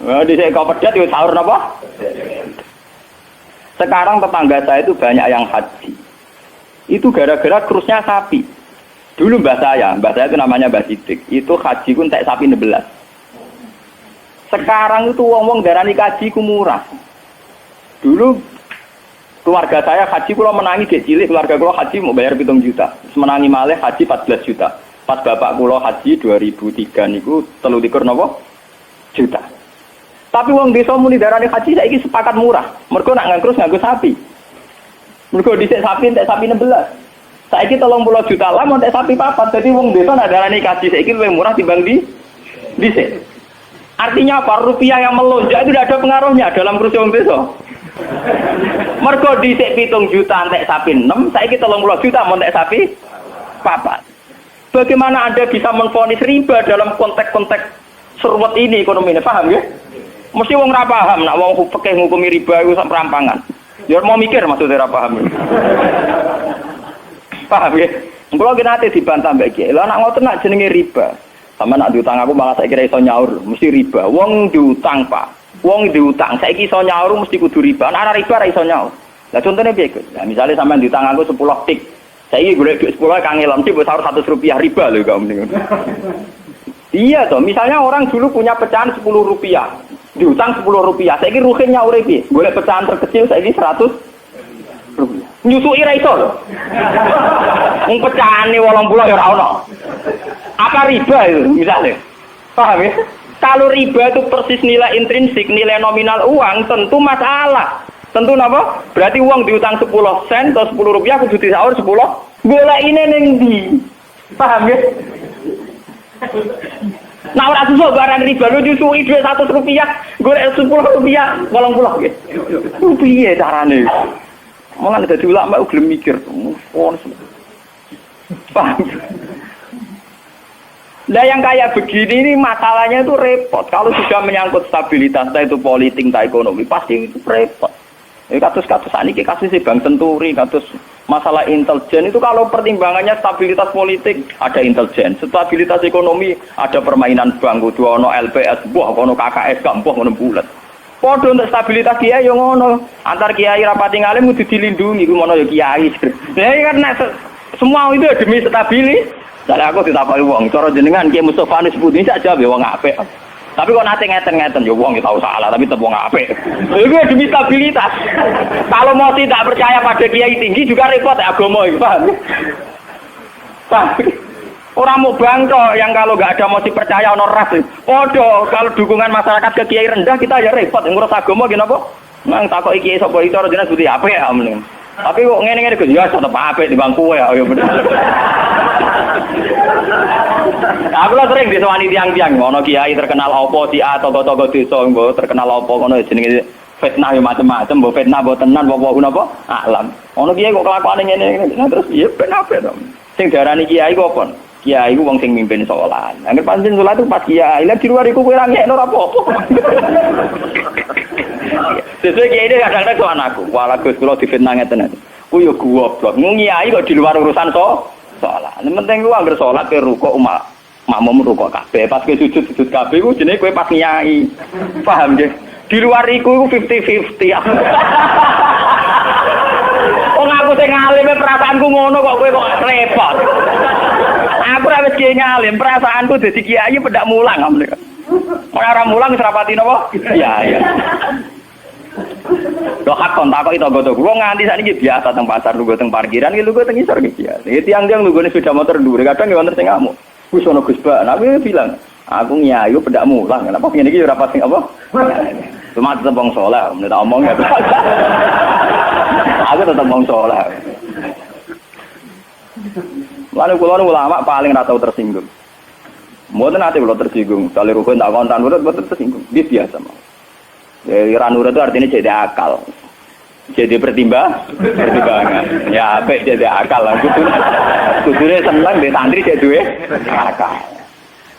Wah, dhisik kok pedet wis sahur napa? Sekarang tetangga saya itu banyak yang haji. Itu gara-gara krusnya sapi. Dulu mbah saya itu namanya Mbah Sidik. Itu haji ku entek sapi 16. Sekarang itu wong-wong darani haji ku murah. Dulu keluarga saya haji kula menangi dek cilik, keluarga kula haji mau bayar 7 juta. Menangi malih haji 14 juta. Pas bapak kula haji 2003 niku 23 napa? Juta. Tapi wong desa muni darani haji saiki sepakat murah. Mergo nak ngangkrus nganggo sapi. Mergo dhisik sapi entek sapi 16. Saiki 30 juta lah entek sapi 4. Jadi wong desa nak darani haji saiki luwih murah timbang dhisik. Artinya apa? Rupiah yang melonjak itu tidak ada pengaruhnya dalam kursi wong desa. Mergo dhisik 7 juta entek sapi 6, saiki 30 juta entek sapi 4. Bagaimana Anda bisa menvonis riba dalam konteks-konteks seruwet ini ekonomi ini? Paham ya? Mesti wong ora paham nak wong fikih ngukumi riba iku sak perampangan. Ya mau mikir maksudnya ora paham. Paham ya? Kulo ki nate dibantah mbek Ki. Lah nak ngoten nak jenenge riba. Sama nak diutang aku malah saya kira iso nyaur, mesti riba. Wong diutang, Pak. Wong diutang, saiki iso nyaur mesti kudu riba. Nek ora riba ora iso nyaur. Lah contone piye, Gus? Lah misale sampean diutang aku 10 tik. Saiki golek duit 10 kangelan mesti mbok sahur 100 rupiah riba lho kok mending. Iya toh, misalnya orang dulu punya pecahan 10 rupiah. Diutang 10 rupiah. Saiki ruhin nyaure piye? Golek pecahan terkecil saiki 100 rupiah. Nyusui ra iso lho. Wong pecahane 80 ya ora ono. Apa riba itu misalnya? Paham ya? Kalau riba itu persis nilai intrinsik, nilai nominal uang, tentu masalah. Tentu apa? Berarti uang diutang 10 sen atau 10 rupiah kudu disaur 10. Golek ini ning ndi? Paham ya? Nah ora susah barang riba lu nyusui duit 100 rupiah, golek 10 rupiah, 80 nggih. Piye carane? Malah dadi ulama gelem mikir. Paham? Nah yang kayak begini ini masalahnya itu repot. Kalau sudah menyangkut stabilitas, entah itu politik, entah ekonomi, pasti itu repot. Kasus-kasus ini, kasus si Bank Senturi, kasus masalah intelijen itu kalau pertimbangannya stabilitas politik ada intelijen, stabilitas ekonomi ada permainan bank, kudu ono LPS, buah ono KKS, buah ono bulat. Podo untuk stabilitas kiai yang ono antar kiai rapati ngalim kudu dilindungi, kudu ono ya kiai. Nah karena semua itu demi stabilitas. Saya aku ditakoki wong, cara jenengan Ki Mustofa Nus Putih sak jawab ya wong apik. Tapi kok nate ngeten-ngeten ya wong tahu salah tapi tetep wong apik. Itu demi stabilitas. Kalau mau tidak percaya pada kiai tinggi juga repot agama iki, paham? Paham? Orang mau bangkok yang kalau nggak ada motif percaya ono ras. Podo kalau dukungan masyarakat ke kiai rendah kita ya repot ngurus agama gini apa? Nang takoki kiai sapa iki cara jenengan Putih apik ya mending. Tapi kok ngene-ngene Gus ya tetep apik di bangku ya bener. Aku lah sering disewani tiang-tiang, ono kiai terkenal apa si A tokoh-tokoh desa mbok terkenal apa ngono jenenge fitnah yo macam-macam, mbok fitnah mbok tenan apa napa alam. Ono kiai kok kelakuane ngene terus ya ben apa to. Sing diarani kiai kok apa? Kiai ku wong sing mimpin salat. Angger pancen salat itu pas kiai, lah di luar iku kowe ra ngekno ora apa-apa. Sesuai kiai ini kadang-kadang soal aku, wala Gus kula difitnah ngeten. Ku yo goblok, kiai kok di luar urusan salat. Yang penting ku anggere salat ke rukuk makmum rukuk kabeh. Pas ke sujud kabeh ku jenenge kowe pas nyai. Paham nggih? Di luar iku 50-50. Wong aku sing ngalime perasaanku ngono kok kowe kok repot. Aku ra wis kiai ngalim, perasaanku dadi kiai pendak mulang ngene. Ora mulang wis rapati napa? Iya. Lho hak kon takok itu goto. Wong nganti sakniki biasa teng pasar lungguh teng parkiran iki lungguh teng isor iki biasa. Iki tiang-tiang lunggune sepeda motor dhuwur kadang ya wonten sing ngamuk. Wis ono Gus Ba, aku bilang, aku nyayu pendak mulang. Kenapa ngene iki ora pas sing apa? Cuma tetep wong saleh, nek tak omong ya. Aku tetep wong saleh. Lalu kula ulama paling ra tau tersinggung. Mboten ate kula tersinggung, kali rukun tak kontan urut mboten tersinggung. Dia biasa mah. Ya ranura itu artinya jadi akal. Jadi pertimbangan. Ya apik jadi akal lah. Kudune seneng di santri jadi duwe akal.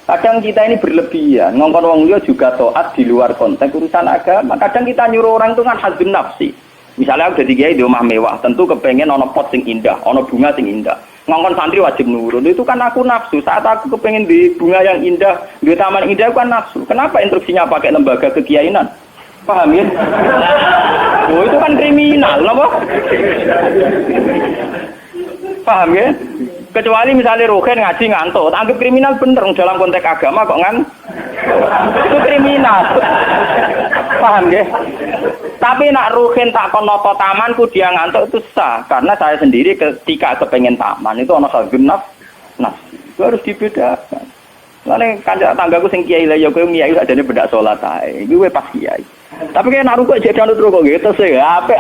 Kadang kita ini berlebihan, ngongkon wong liya juga taat di luar konteks urusan agama. Kadang kita nyuruh orang itu kan hadzun nafsi. Misalnya aku jadi kiai di rumah mewah, tentu kepengen ono pot sing indah, ono bunga sing indah. Ngongkon santri wajib nurut. Itu kan aku nafsu. Saat aku kepengen di bunga yang indah, di taman indah kan nafsu. Kenapa instruksinya pakai lembaga kekiainan? Paham ya? Oh itu kan kriminal, apa? Paham ya? Kecuali misalnya Rohen ngaji ngantuk, anggap kriminal bener dalam konteks agama kok itu kriminal. Paham ya? Tapi nak Rohen tak konoto tamanku dia ngantuk itu sah, karena saya sendiri ketika kepengen taman itu ono hadzun nafsi. Itu harus dibedakan. Soalnya kanca tanggaku sing kiai lah ya kowe kiai sakjane bedak salat ae. Iki kowe pas kiai. Tapi kayak nak rukuk jadi anut rukuk gitu sih, apik.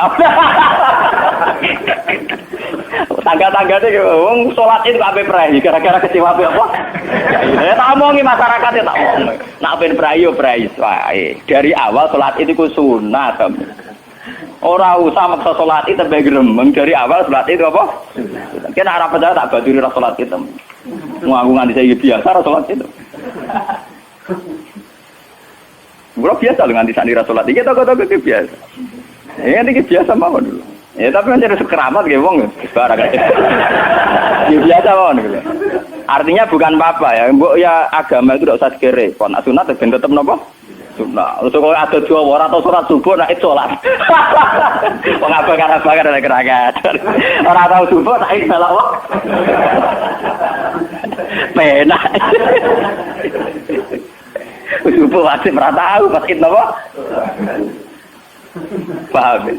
Tangga-tanggane wong salat itu apik prei, gara-gara kecewa apa? Ya tak omongi masyarakat ya tak omong. Nak ben prei yo prei wae. Dari awal salat itu ku sunat. Ora usah maksa salat itu tambah gremeng dari awal salat itu apa? Kena arep percaya tak baduri ra salat itu. Ngaku nganti saya biasa ra salat itu. Bro biasa dengan di sana salat iki toko-toko biasa. Ya iki biasa mawon dulu. Ya tapi kan harus keramat ge wong barang aja. Ya biasa mawon gitu. Artinya bukan apa-apa ya. Mbok ya agama itu tidak usah dikere. Kon sunat ben tetep napa? Sunat. Terus kok ada dua ora atau salat subuh nek salat. Wong bakar ada keragat. Ora tau subuh tak salah wae. Penak. Subuh wajib merata tahu pas itu apa? Paham?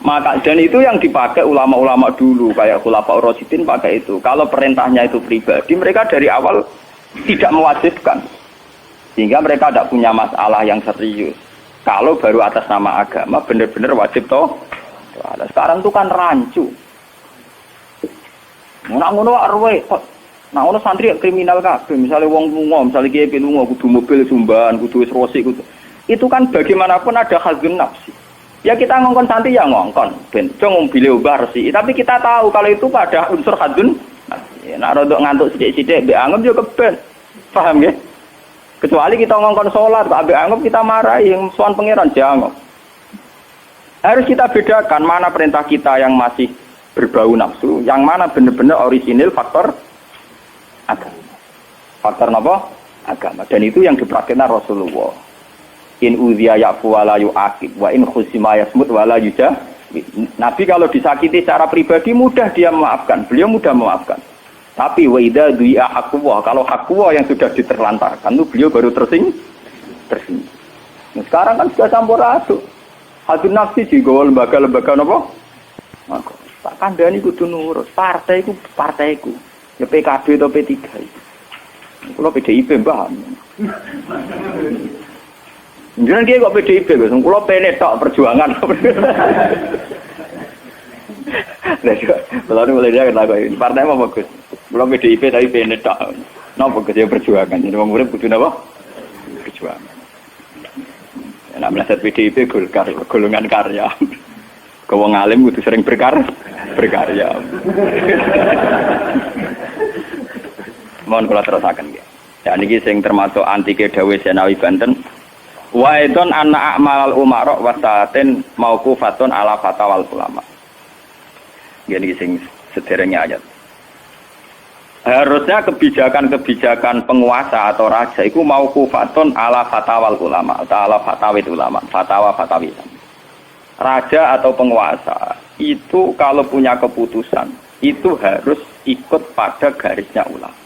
Maka dan itu yang dipakai ulama-ulama dulu kayak Khulafaur Rasyidin pakai itu. Kalau perintahnya itu pribadi, mereka dari awal tidak mewajibkan. Sehingga mereka tidak punya masalah yang serius. Kalau baru atas nama agama benar-benar wajib toh. Nah, sekarang itu kan rancu. Ngono arwe nah ono santri kriminal kabeh, misalnya wong lunga, misalnya kiai lunga kudu mobil sumban, kudu wis rosi kudu. Itu kan bagaimanapun ada hadzun nafsi. Ya kita ngongkon santri ya ngongkon, ben cung mobil bersih. Tapi kita tahu kalau itu pada unsur hadzun nafsi. Nek rodok ngantuk sithik-sithik mbek anggap yo keben. Paham ya? Kecuali kita ngongkon sholat, ambek anggap kita marahi yang sowan pangeran jangan. Harus kita bedakan mana perintah kita yang masih berbau nafsu, yang mana benar-benar orisinil faktor agama. Faktor apa? Agama. Dan itu yang dipraktikkan Rasulullah. In udhiya ya'fu wa la yu'aqib wa in khusima yasmut wa la yujah. Nabi kalau disakiti secara pribadi mudah dia memaafkan. Beliau mudah memaafkan. Tapi wa idza du'a haqqullah, kalau haqqullah yang sudah diterlantarkan itu beliau baru tersinggung. Nah, sekarang kan sudah campur aduk. Hati nafsi juga lembaga-lembaga apa? Maka tak kandhani kudu nurut. Partaiku partaiku. Ya PKB atau P3 itu. Kalau PDIP mbah. Jangan dia kok PDIP, Gus. Kalau PNE tok perjuangan. Lah yo, kalau mulai dia kata ini partai apa bagus? Kalau PDIP tapi PNE tok. Napa Gus ya perjuangan. Jadi wong urip kudu napa? Perjuangan. Nek meleset PDIP golongan karya. Wong alim kudu sering berkarya. Mohon kula terusaken nggih. Ya niki sing termasuk antike dawuh Senawi Banten. Wa idon anna a'malal umara wa sa'atin mauqufatun ala fatawal ulama. Nggih sing sederenge ayat. Harusnya kebijakan-kebijakan penguasa atau raja itu mauqufatun ala fatawal ulama atau ala fatawit ulama, fatwa-fatawi. Raja atau penguasa itu kalau punya keputusan itu harus ikut pada garisnya ulama.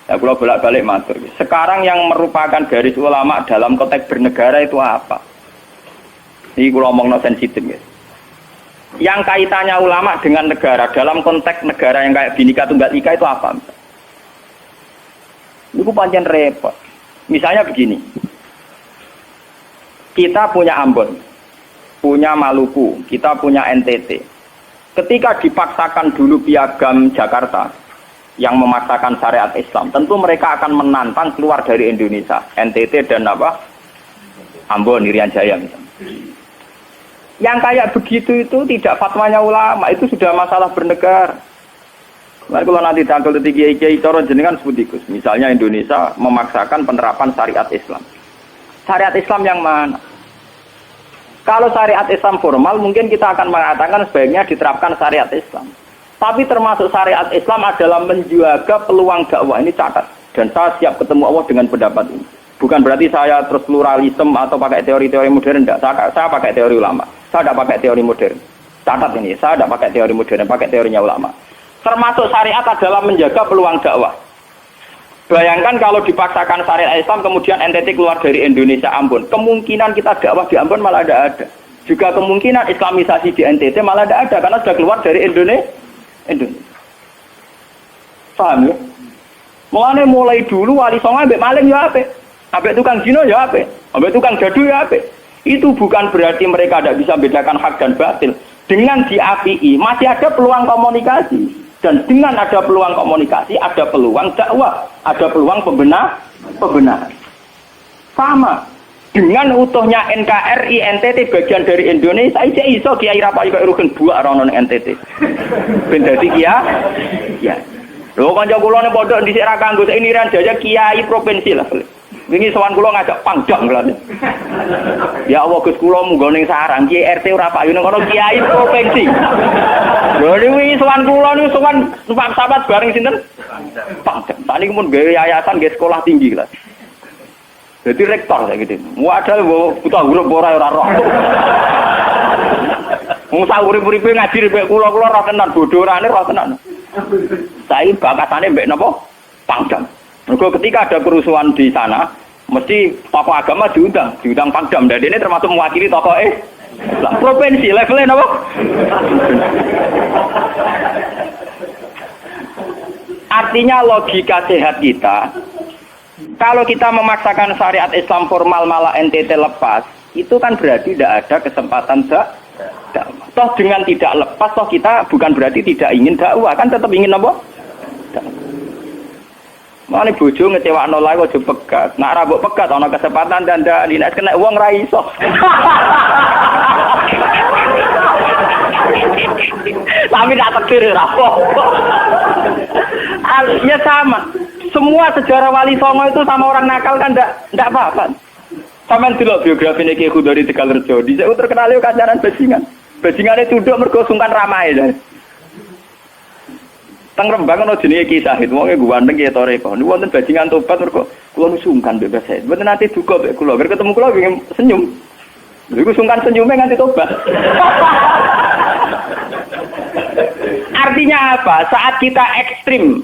Ya kalau bolak-balik matur. Sekarang yang merupakan garis ulama dalam konteks bernegara itu apa? Ini kalau ngomongno sensitif ya. Yang kaitannya ulama dengan negara dalam konteks negara yang kayak Bhinneka Tunggal Ika itu apa? Itu pancen repot. Misalnya begini. Kita punya Ambon, punya Maluku, kita punya NTT. Ketika dipaksakan dulu piagam Jakarta yang memaksakan syariat Islam, tentu mereka akan menantang keluar dari Indonesia, NTT dan apa? Ambon, Irian Jaya misalnya. Yang kayak begitu itu tidak fatwanya ulama, itu sudah masalah bernegara. Nah, kalau nanti tanggal kiai-kiai cara jenengan sebut iku. Misalnya Indonesia memaksakan penerapan syariat Islam. Syariat Islam yang mana? Kalau syariat Islam formal mungkin kita akan mengatakan sebaiknya diterapkan syariat Islam. Tapi termasuk syariat Islam adalah menjaga peluang dakwah, ini catat. Dan saya siap ketemu Allah dengan pendapat ini. Bukan berarti saya terus pluralisme atau pakai teori-teori modern, tidak. Saya pakai teori ulama. Saya tidak pakai teori modern. Catat ini, saya tidak pakai teori modern, pakai teorinya ulama. Termasuk syariat adalah menjaga peluang dakwah. Bayangkan kalau dipaksakan syariat Islam kemudian NTT keluar dari Indonesia, Ambon. Kemungkinan kita dakwah di Ambon malah tidak ada. Juga kemungkinan Islamisasi di NTT malah tidak ada karena sudah keluar dari Indonesia. Paham ya? Mulai dulu wali songo ambek maling ya apik. Ambek tukang zina ya apik. Ambek tukang jadu ya apik. Itu bukan berarti mereka tidak bisa bedakan hak dan batil. Dengan diapii masih ada peluang komunikasi. Dan dengan ada peluang komunikasi, ada peluang dakwah, ada peluang pembenahan. Sama. Dengan utuhnya NKRI NTT bagian dari Indonesia, saya iso Kiai Rapai kok rugen buak rono NTT. Ben dadi ya. Lho kanca kula nek pondok dhisik ra kanggo ini Irian Jaya kiai provinsi lah. Wingi sowan kula ngajak pangdam kula. Ya Allah Gus kula munggo ning sarang Kiai RT ora payu nang kono kiai provinsi. Lho wingi sowan kula niku sowan numpak sahabat bareng sinten? Pangdam. Tadi mun gawe yayasan gawe sekolah tinggi kelas. Jadi rektor saya gitu. Wadah buta huruf ora roh. Wong sak urip-uripe ngaji rek kula-kula ora tenan bodhorane ora tenan. Saiki bakatane mbek napa? Pangdam. Mergo ketika ada kerusuhan di sana, mesti tokoh agama diundang Pangdam. Dan ini termasuk mewakili tokoh Islam. Provinsi levelnya napa? Artinya logika sehat kita, kalau kita memaksakan syariat Islam formal malah NTT lepas, itu kan berarti tidak ada kesempatan dakwah. Toh dengan tidak lepas, toh kita bukan berarti tidak ingin dakwah, kan tetap ingin apa? Mane bojo ngecewakno lae aja pegat. Nek ra mbok pegat ana kesempatan dandani, nek kena wong ra iso. Tapi tak takdir ra apa. Ya sama. Semua sejarah Wali Songo itu sama orang nakal kan ndak apa-apa. Sampeyan delok biografi Ki Khudori Tegalrejo, dhisik terkenal yo kancanan bajingan. Bajingane tunduk mergo sungkan ramahe. Teng Rembang ana jenenge Ki Sahid, wonge ganteng ki toreko. Niku wonten bajingan tobat mergo kula sungkan mbek Sahid. Mboten nate duka mbek kula, bar ketemu kula pengen senyum. Niku sungkan senyume nganti tobat. Artinya apa? Saat kita ekstrim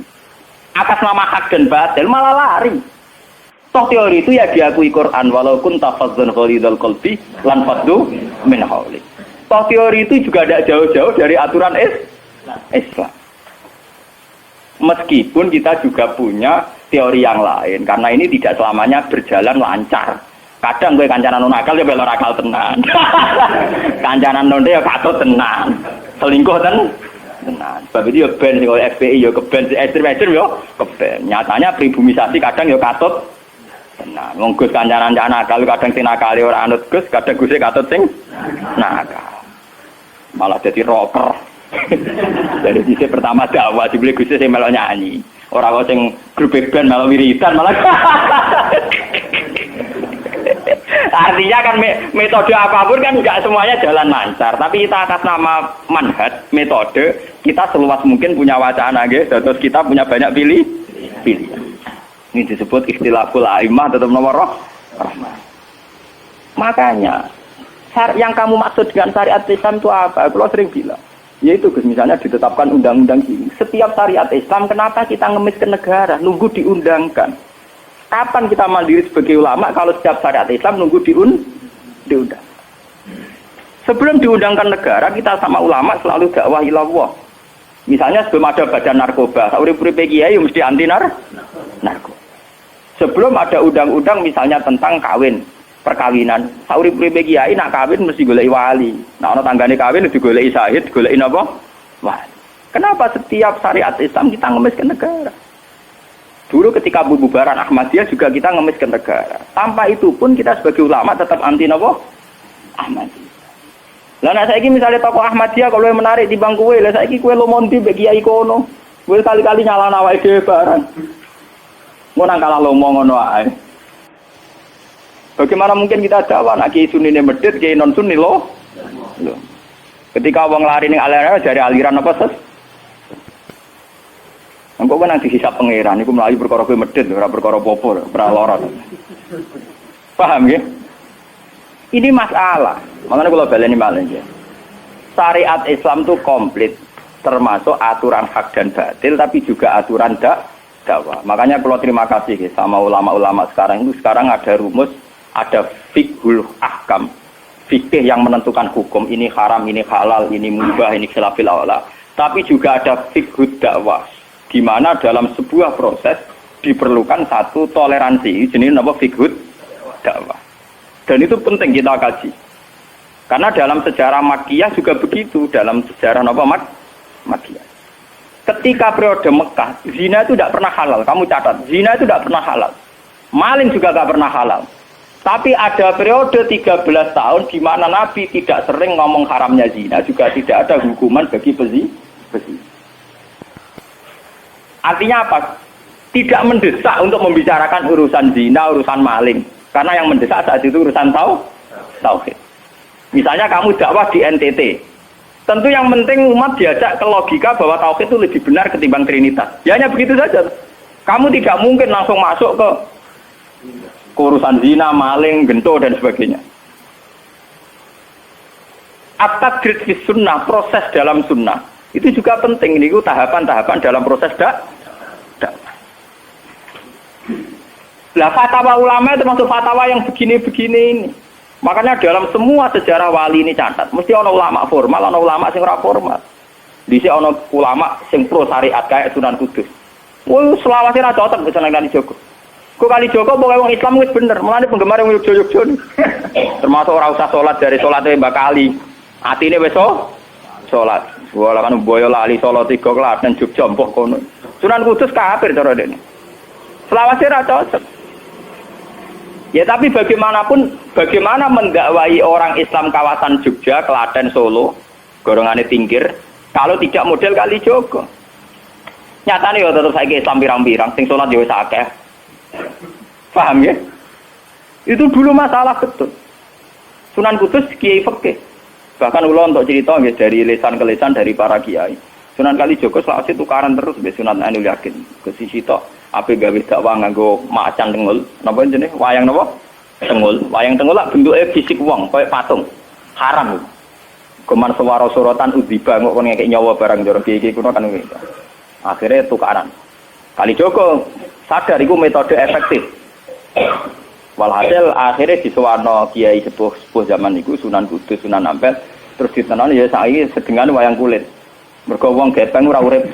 atas nama hak dan batil malah lari. Toh teori itu ya diakui Quran walaupun tafazzan ghalidul qalbi lan faddu min hawli. Toh teori itu juga tidak jauh-jauh dari aturan Islam. Meskipun kita juga punya teori yang lain karena ini tidak selamanya berjalan lancar. Kadang gue kancanan nakal ya belok akal tenan. Kancanan nonde ya katut tenan. Selingkuh tenan. Sebab itu ya ben sing FPI ya keben ekstrem-ekstrem ya keben. Nyatanya pribumisasi kadang ya katut. Nah, wong Gus kancanan nakal kadang sing nakale ora anut Gus, kadang Gus katut sing nakal. Malah jadi rocker. Dari sisi pertama dakwah dibeli Gus sing melok nyanyi. Ora kok sing grup band melok wiridan malah. Artinya kan metode apapun kan enggak semuanya jalan lancar, tapi kita atas nama manhaj, metode, kita seluas mungkin punya wacana nggih, terus kita punya banyak pilihan. Ini disebut ikhtilaful a'immah tetap nomor rahmah. Makanya yang kamu maksud dengan syariat Islam itu apa? Kalau sering bilang, yaitu misalnya ditetapkan undang-undang ini. Setiap syariat Islam, kenapa kita ngemis ke negara? Nunggu diundangkan. Kapan kita mandiri sebagai ulama kalau setiap syariat Islam nunggu diundang? Sebelum diundangkan negara, kita sama ulama selalu dakwah ilallah. Misalnya sebelum ada badan narkoba, urip-uripe kiai mesti anti narkoba. Sebelum ada undang-undang misalnya tentang kawin, perkawinan, urip-uripe kiai nak kawin mesti goleki wali. Nah ana tanggane kawin digoleki syahid, goleki napa? Wali. Kenapa setiap syariat Islam kita ngemis ke negara? Dulu ketika bubaran Ahmadiyah juga kita ngemis ke negara. Tanpa itu pun kita sebagai ulama tetap anti napa? Ahmadiyah. Lah nek saiki misalnya tokoh Ahmadiyah kalau yang menarik di bangku kowe, lah saiki kowe lomonti mbek kiai kono. Kowe kali-kali nyalahno awake dhewe barang. Mau nang kalah lomo ngono ae. Bagaimana mungkin kita dakwah nek kiai sunine medhit, kiai non sunni loh. Ketika wong lari ning aliran dari aliran apa ses? Engko kan nang dihisab pangeran iku mlayu perkara kowe medhit ora perkara apa-apa, ora lara. Paham ya? Ini masalah. Makanya kalau baleni malih ya. Syariat Islam itu komplit, termasuk aturan hak dan batil tapi juga aturan dakwah. Makanya kalau terima kasih sama ulama-ulama sekarang itu sekarang ada rumus, ada fiqhul ahkam. Fikih yang menentukan hukum ini haram, ini halal, ini mubah, ini khilafil aula. Tapi juga ada fiqhud dakwah. Di mana dalam sebuah proses diperlukan satu toleransi, jenis apa fiqhud dakwah. Dan itu penting kita kaji. Karena dalam sejarah Makkiyah juga begitu, dalam sejarah apa Makkiyah. Ketika periode Mekah, zina itu tidak pernah halal. Kamu catat, zina itu tidak pernah halal. Maling juga tidak pernah halal. Tapi ada periode 13 tahun di mana Nabi tidak sering ngomong haramnya zina, juga tidak ada hukuman bagi pezina. Artinya apa? Tidak mendesak untuk membicarakan urusan zina, urusan maling. Karena yang mendesak saat itu urusan tauhid. Misalnya kamu dakwah di NTT. Tentu yang penting umat diajak ke logika bahwa tauhid itu lebih benar ketimbang trinitas. Ya hanya begitu saja. Kamu tidak mungkin langsung masuk ke urusan zina, maling, gento dan sebagainya. At-tadrid fi sunnah, proses dalam sunnah. Itu juga penting, ini tahapan-tahapan dalam proses dakwah. Lah fatwa ulama itu termasuk fatwa yang begini-begini ini. Makanya dalam semua sejarah wali ini catat, mesti ana ulama formal, ana ulama sing ora formal. Dhisik ana ulama sing pro syariat kayak Sunan Kudus. Woi, selawase ra cocok bisa nang Kalijogo. Kok Kalijogo pokoke wong Islam wis bener, mulane penggemar wong Yogyakarta nih. Termasuk ora usah salat dari salate Mbak Kali. Atine wis salat. Wala kan boyo lali Solo 3 Klaten Jogja mbok kono. Sunan Kudus kafir cara dene. Selawase ra cocok. Ya tapi bagaimanapun, bagaimana mendakwai orang Islam kawasan Jogja, Klaten, Solo, golongane Tingkir, kalau tidak model Kalijogo. Nyatane yo tetep saiki Islam pirang-pirang, sing salat yo wis akeh. Paham ya? Itu dulu masalah betul. Sunan Kudus kiai fikih. Bahkan ulo untuk cerita nggih dari lesan ke lesan dari para kiai. Sunan Kalijaga selawase tukaran terus mbek Sunan Ainul Yakin. Ke sisi tok ape gawe dakwah nganggo macan tengul. Napa jenenge? Wayang napa? Tengul. Wayang tengul lak bentuke fisik wong koyo patung. Haram. Kuman sewara sorotan udiba kok kon ngekek nyawa barang jero kiai kuno kan ngono. Akhirnya tukaran. Kalijaga sadar iku metode efektif. Walhasil akhirnya disuwarno kiai sepuh zaman iku Sunan Kudus, Sunan Ampel terus ditenoni ya saiki sedengan wayang kulit. Mergo wong gepeng ora urip.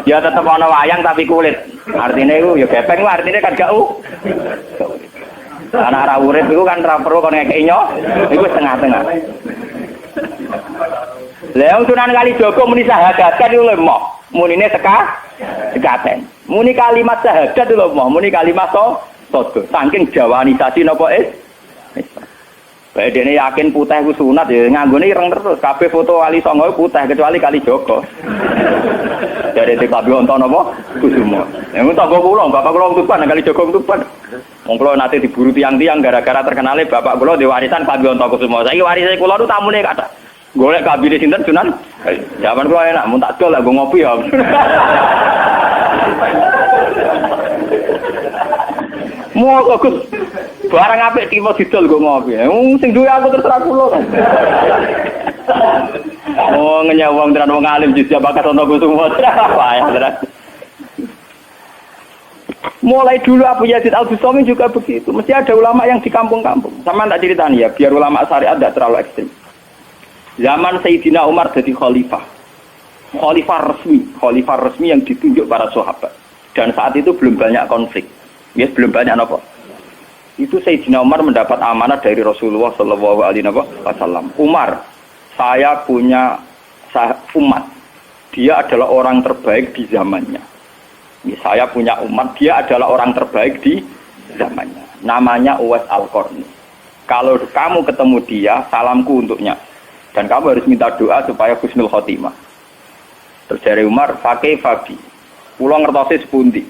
Ya tetep ana wayang tapi kulit. Artine iku ya gepeng ku artine kan gak anak ora urip iku kan ora perlu kon ngekeki nyo, iku setengah-tengah. Lah Sunan Kalijaga muni syahadat kan iku lemah. Munine sekaten. Muni kalimat syahadat lho moh, muni kalimat sodo. Saking jawanisasi napa bae dene yakin putih ku sunat ya nganggone ireng terus. Kabeh foto wali songo putih kecuali Kalijaga. Dari TKB onto napa Kusumo. Yang tangga kula, bapak kula Tuban Kalijaga Tuban. Wong kula nate diburu tiang-tiang gara-gara terkenale bapak kula di warisan KB onto Kusumo. Saiki warise kula nu tamune kathah. Golek kabine sinten Sunan? Zaman kula enak mun tak dol lek ngopi ya. Mau Gus barang apik tiba didol go ngopi. Sing duwe aku terserah kula. Oh ngenyawang tenan wong alim jis bakat ono Kusumo. Payah tenan. Mulai dulu Abu Yazid Al-Bustami juga begitu. Mesti ada ulama yang di kampung-kampung. Sama tak ceritani ya, biar ulama syariat tidak terlalu ekstrim. Zaman Sayyidina Umar jadi khalifah resmi yang ditunjuk para sahabat. Dan saat itu belum banyak konflik, ya belum banyak apa. Itu Sayyidina Umar mendapat amanah dari Rasulullah Shallallahu Alaihi Wasallam. Umar, saya punya umat, dia adalah orang terbaik di zamannya. Ya, saya punya umat, dia adalah orang terbaik di zamannya. Namanya Uwais Al-Qarni. Kalau kamu ketemu dia, salamku untuknya. Dan kamu harus minta doa supaya husnul khotimah. Terus dari Umar, pakai Fabi. Pulau ngertosi sepundi.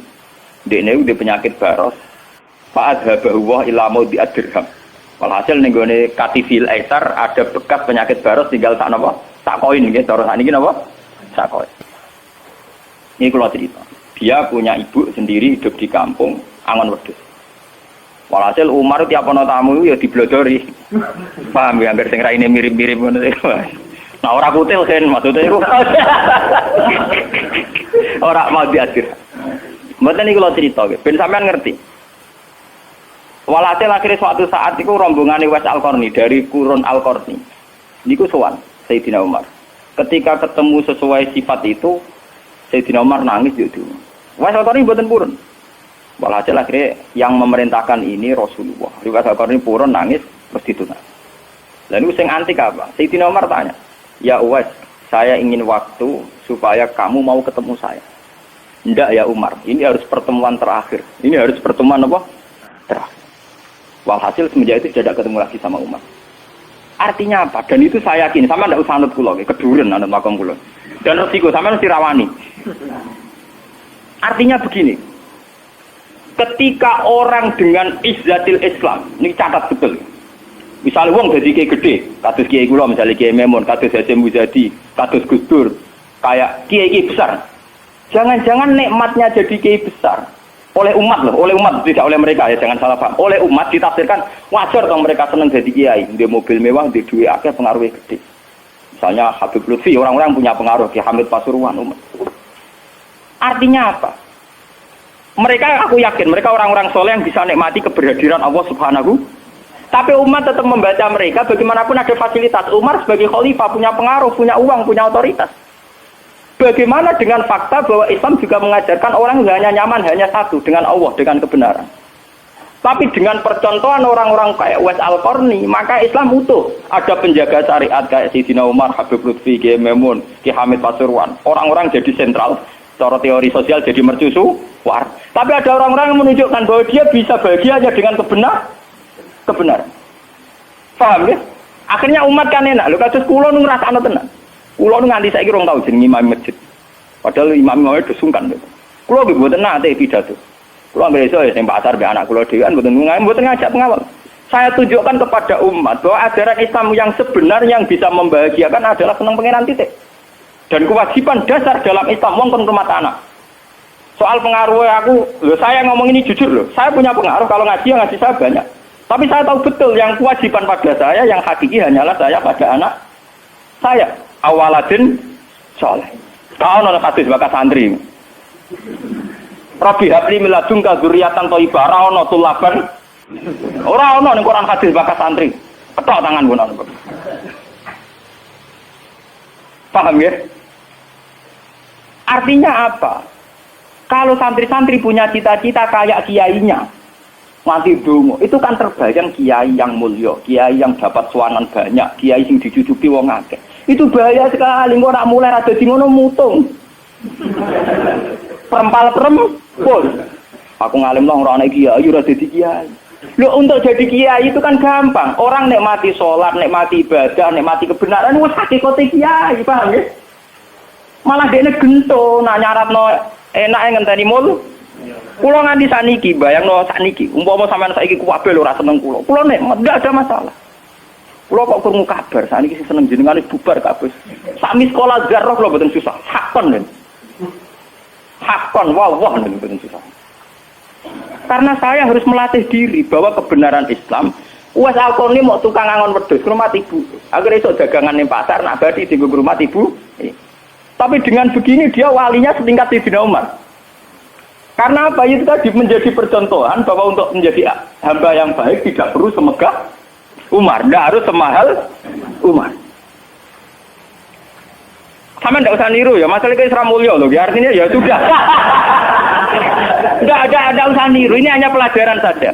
Dekne udah penyakit baros. Fa'adhabahuwah ilamu di'adirham. Walhasil nenggone katifil aisar ada bekas penyakit baros tinggal tak napa? Tak koin nggih, cara sakniki napa? Sak koin. Ini kula cerita. Dia punya ibu sendiri hidup di kampung Angon Wedhus. Walhasil Umar tiap ana tamu ya diblodori. Paham ya, hampir sing raine mirip-mirip ngono iku. Nah ora kutil kan maksudnya iku. Ora mau diatur. Mboten niku kula cerita nggih, ben sampean ngerti. Walhasil akhirnya suatu saat iku rombongan Uwais Al-Qarni dari Qurun Al-Qarni. Niku sowan Sayyidina Umar. Ketika ketemu sesuai sifat itu, Sayyidina Umar nangis yo. Uwais Al-Qarni mboten purun. Walhasil akhirnya yang memerintahkan ini Rasulullah. Uwais Al-Qarni purun nangis terus ditunang. Lalu sing antik apa? Sayyidina Umar tanya, "Ya Uwais, saya ingin waktu supaya kamu mau ketemu saya." "Enggak ya Umar, ini harus pertemuan terakhir. Ini harus pertemuan apa? Terakhir." Walhasil semenjak itu tidak ketemu lagi sama Umar. Artinya apa? Dan itu saya yakin, sama ndak usah anut kula, keduren anut makom kula. Dan resiko sama mesti rawani. Artinya begini. Ketika orang dengan izzatil Islam, ini catat betul. Misalnya wong jadi kiai gede, kados kiai kula misalnya Kiai Memun, kados Hasyim Muzadi, kados Gus Dur, kayak kiai besar. Jangan-jangan nikmatnya jadi kiai besar oleh umat loh, oleh umat tidak oleh mereka ya, jangan salah paham. Oleh umat ditafsirkan wajar dong mereka senang jadi kiai, dia mobil mewah, dia duit akeh, pengaruhnya gede. Misalnya Habib Lutfi, orang-orang punya pengaruh, Ki Hamid Pasuruan umat. Artinya apa? Mereka, aku yakin, mereka orang-orang soleh yang bisa nikmati keberhadiran Allah Subhanahu. Tapi umat tetap membaca mereka, bagaimanapun ada fasilitas. Umar sebagai khalifah punya pengaruh, punya uang, punya otoritas. Bagaimana dengan fakta bahwa Islam juga mengajarkan orang hanya nyaman, hanya satu, dengan Allah, dengan kebenaran. Tapi dengan percontohan orang-orang kayak Uwais Al-Qarni, maka Islam utuh. Ada penjaga syariat kayak Sayyidina Umar, Habib Lutfi, Kiai Memun, Ki Hamid Pasuruan. Orang-orang jadi sentral. Cara teori sosial jadi mercusuar. Tapi ada orang-orang yang menunjukkan bahwa dia bisa bahagia hanya dengan kebenaran. Paham ya? Akhirnya umat kan enak. Lho kados kula nu ngrasakno tenan. Kulo nganti saiki rong tau jeneng imam masjid. Padahal imam-imamnya udah sungkan. Kulo nggih mboten nate pidato. Kulo anggere iso ya sing pasar mbek anak kulo dhewe kan mboten ngajak pengawal. Saya tunjukkan kepada umat bahwa ajaran Islam yang sebenar yang bisa membahagiakan adalah senang pangeran titik. Dan kewajiban dasar dalam Islam wong kon rumah anak. Soal pengaruh aku, saya ngomong ini jujur loh. Saya punya pengaruh kalau ngaji saya banyak. Tapi saya tahu betul yang kewajiban pada saya yang hakiki hanyalah saya pada anak saya. Awaladin soleh. Kau nolak hadis bakas santri. Rabbi habli miladunka dzurriatan thayyibah ra ono tulaban. Ora ono ning Quran hadis bakas santri. Ketok tangan ngono. Paham ya? Artinya apa? Kalau santri-santri punya cita-cita kayak kiainya, mati dungo, itu kan terbayang kiai yang mulia, kiai yang dapat suanan banyak, kiai yang dijujuki wong akeh. Itu bahaya sekali, kok nak mulai ada di ngono mutung. Perempal-perempul. Aku ngalim lah orang anak kiai, ora dadi kiai. Loh, untuk jadi kiai itu kan gampang. Orang nikmati sholat, nikmati ibadah, nikmati kebenaran, wis hakikate kiai, paham ya? Malah dene gento, nak nyaratno enak ngenteni mul. Kulo nganti saniki, bayangno saniki, umpama sampean saiki kuwabe lho ora seneng kulo. Kulo nek ndak ada masalah. Kulo kok krungu kabar saniki seneng jenengane bubar kabeh. Sami sekolah garah kulo mboten susah. Hakon lho. Hakon wah mboten susah. Karena saya harus melatih diri bahwa kebenaran Islam wes aku ini mau tukang angon wedhus rumah ibu. Agar iso dagangan ning pasar nak badi di rumah ibu. Tapi dengan begini dia walinya setingkat Sayyidina Umar. Karena apa? Itu tadi menjadi percontohan bahwa untuk menjadi hamba yang baik tidak perlu semegah Umar, tidak harus semahal Umar. Sama tidak usah niru ya, masalah itu Isra Mulya loh, ya artinya ya sudah. Tidak usah niru, ini hanya pelajaran saja.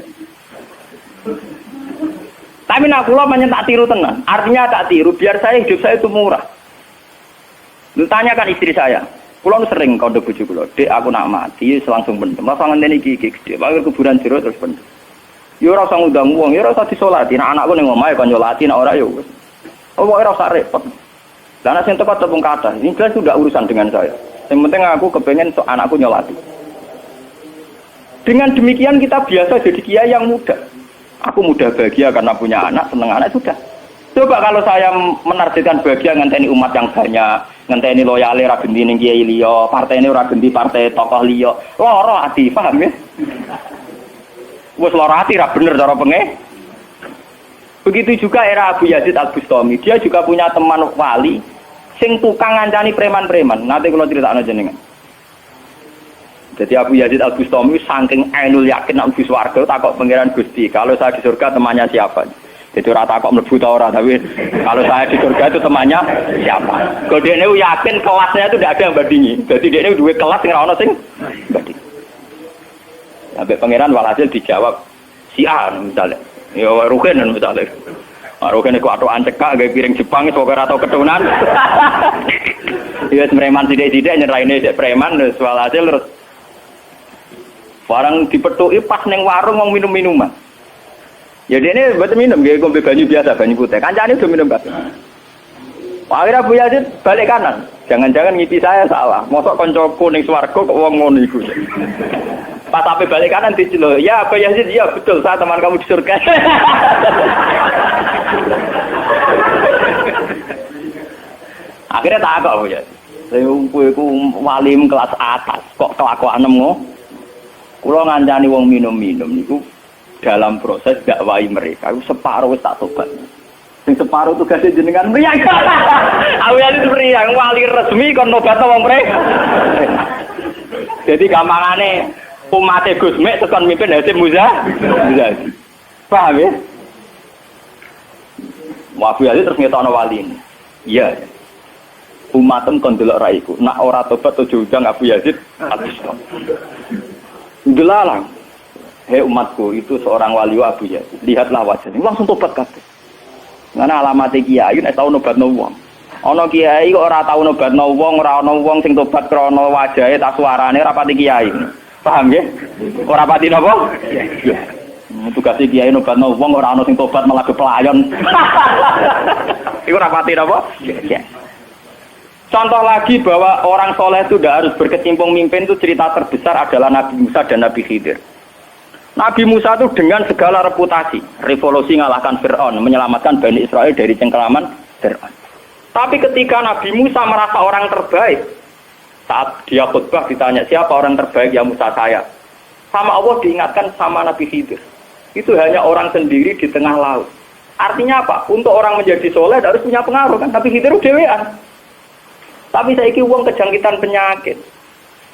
Tapi nak kula pancen tak tiru tenan. Artinya tak tiru biar saya hidup saya itu murah. Tanyakan istri saya, kulo sering kode bojo kulo, "Dek, aku nak mati langsung pendem. Masa ngenteni iki gede, pakai kuburan jero terus pendem." Ya ora usah ngundang wong, ya ora usah disolati. Nek anakku ning omahe kon nyolati, nek ora ya wis. Pokoke ora usah repot. Lah nek sing tepat tepung kathah, ini jelas sudah urusan dengan saya. Yang penting aku kepengen sok anakku nyolati. Dengan demikian kita biasa jadi kiai yang muda. Aku mudah bahagia karena punya anak, seneng anak sudah. Coba kalau saya menargetkan bahagia ngenteni umat yang banyak, ngenteni loyale ra genti ning kiai liya, partene ora genti partai tokoh liya. Lara ati, paham ya? Wes lara ati ra bener cara penge. Begitu juga era Abu Yazid Al-Bustami, dia juga punya teman wali sing tukang ngancani preman-preman. Nanti kula critakno jenengan. Jadi Abu Yazid Al-Bustami saking ainul yakin nek mlebu swarga takok pangeran Gusti, kalau saya di surga temannya siapa? Jadi ora takok mlebu ta ora, tapi kalau saya di surga itu temannya siapa? Kok dekne yakin kelasnya itu tidak ada yang bandingi. Jadi dekne duwe kelas sing ora ono sing banding. Sampai pangeran walhasil dijawab si A misalnya. Ya Ruhin misalnya. Ruhin iku atokan cekak gawe piring Jepang iso ora tau ketunan. Ya preman sithik-sithik nyeraine sik preman terus walhasil terus barang dipethuki pas ning warung wong minum-minuman. Ya dia ini buat minum, dia ngombe banyu biasa, banyu putih. Kancane udah minum kabeh. Akhirnya Abu Yazid balik kanan. Jangan-jangan ngipi saya salah. Mosok koncoku ning swarga kok wong ngono iku. Pas sampai balik kanan diceluk, "Ya Abu Yazid, ya betul, saya teman kamu di surga." Akhirnya tak kok Abu Yazid. Saya kowe wali kelas atas, kok kelakuanem ngono. Kula ngancani wong minum-minum niku dalam proses dakwahi mereka, aku separuh wis tak tobat. Sing separuh tugasnya jenengan mriyang. Aku ya itu mriyang wali resmi kon nobatno wong pre. Jadi gampangane umat Gus Mek tekan mimpin Hasyim Muzadi. Paham ya? Wafi aja terus ngetokno wali ini. Iya. Umatem kon delok ra iku. Nak ora tobat tujuh ujang Abu Yazid habis. Delalang. Hei umatku, itu seorang wali Abu Yazid. Lihatlah wajahnya, langsung tobat kabeh. Karena alamat kiai nek tau nobatno wong. Ana kiai kok ora tau nobatno wong, ora ana wong sing tobat krana wajahe ta suarane ora pati kiai. Paham nggih? Ora pati napa? Iya. Tugas kiai nobatno wong ora ana sing tobat malah kepelayon. Iku ora pati napa? Iya. Contoh lagi bahwa orang soleh itu tidak harus berkecimpung mimpin, itu cerita terbesar adalah Nabi Musa dan Nabi Khidir. Nabi Musa itu dengan segala reputasi, revolusi mengalahkan Fir'aun, menyelamatkan Bani Israel dari cengkeraman Fir'aun. Tapi ketika Nabi Musa merasa orang terbaik, saat dia khutbah ditanya siapa orang terbaik, ya Musa saya. Sama Allah diingatkan sama Nabi Khidir. Itu hanya orang sendiri di tengah laut. Artinya apa? Untuk orang menjadi soleh harus punya pengaruh kan. Tapi Khidir dewean. Tapi saiki wong kejangkitan penyakit.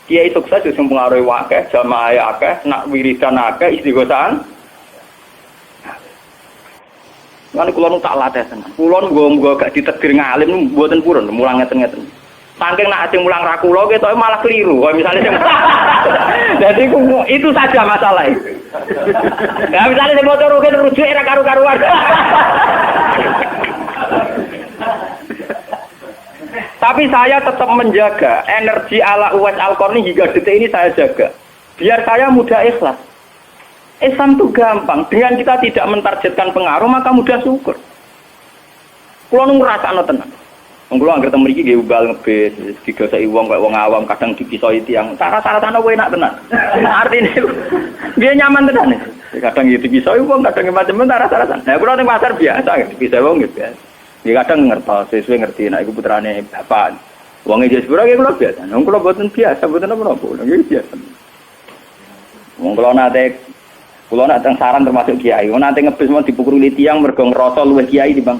Kiai sukses sing pengaruhi akeh, jamaah akeh, nak wiridan akeh, istighosahan. Lan kula nu tak latih tenan. Kula nggo gak ditedir ngalim mboten purun, mulang ngeten-ngeten. Saking nak sing mulang ra kula ketoke malah keliru. Kaya misale sing Jadi itu saja masalah itu. Ya misalnya sing maca rugen rujuke ra karu-karuan. Tapi saya tetap menjaga energi ala Uwais Al-Qarni hingga detik ini saya jaga. Biar saya mudah ikhlas. Islam itu gampang. Dengan kita tidak mentargetkan pengaruh, maka mudah syukur. Kulo nu ngrasakno tenan. Wong kulo anggere teng mriki nggih ubal ngebis, digoseki wong kaya wong awam kadang dipisoi tiyang. Cara-carane kowe enak tenan. Artine dia nyaman tenan. Kadang gitu dipisoi wong, kadang macam-macam cara-carane. Nah, kulo ning pasar biasa dipisoi wong gitu biasa. Dia kadang ngerti, sesuai ngerti, nah itu putrane bapak. Uangnya jadi sepuluh, kalau biasa. Wong kalau buatan biasa, buatan apa-apa, itu biasa. Wong kalau nanti saran termasuk kiai, wong nanti ngebis mau dipukuli tiang, mergong rosol luwih kiai di bang.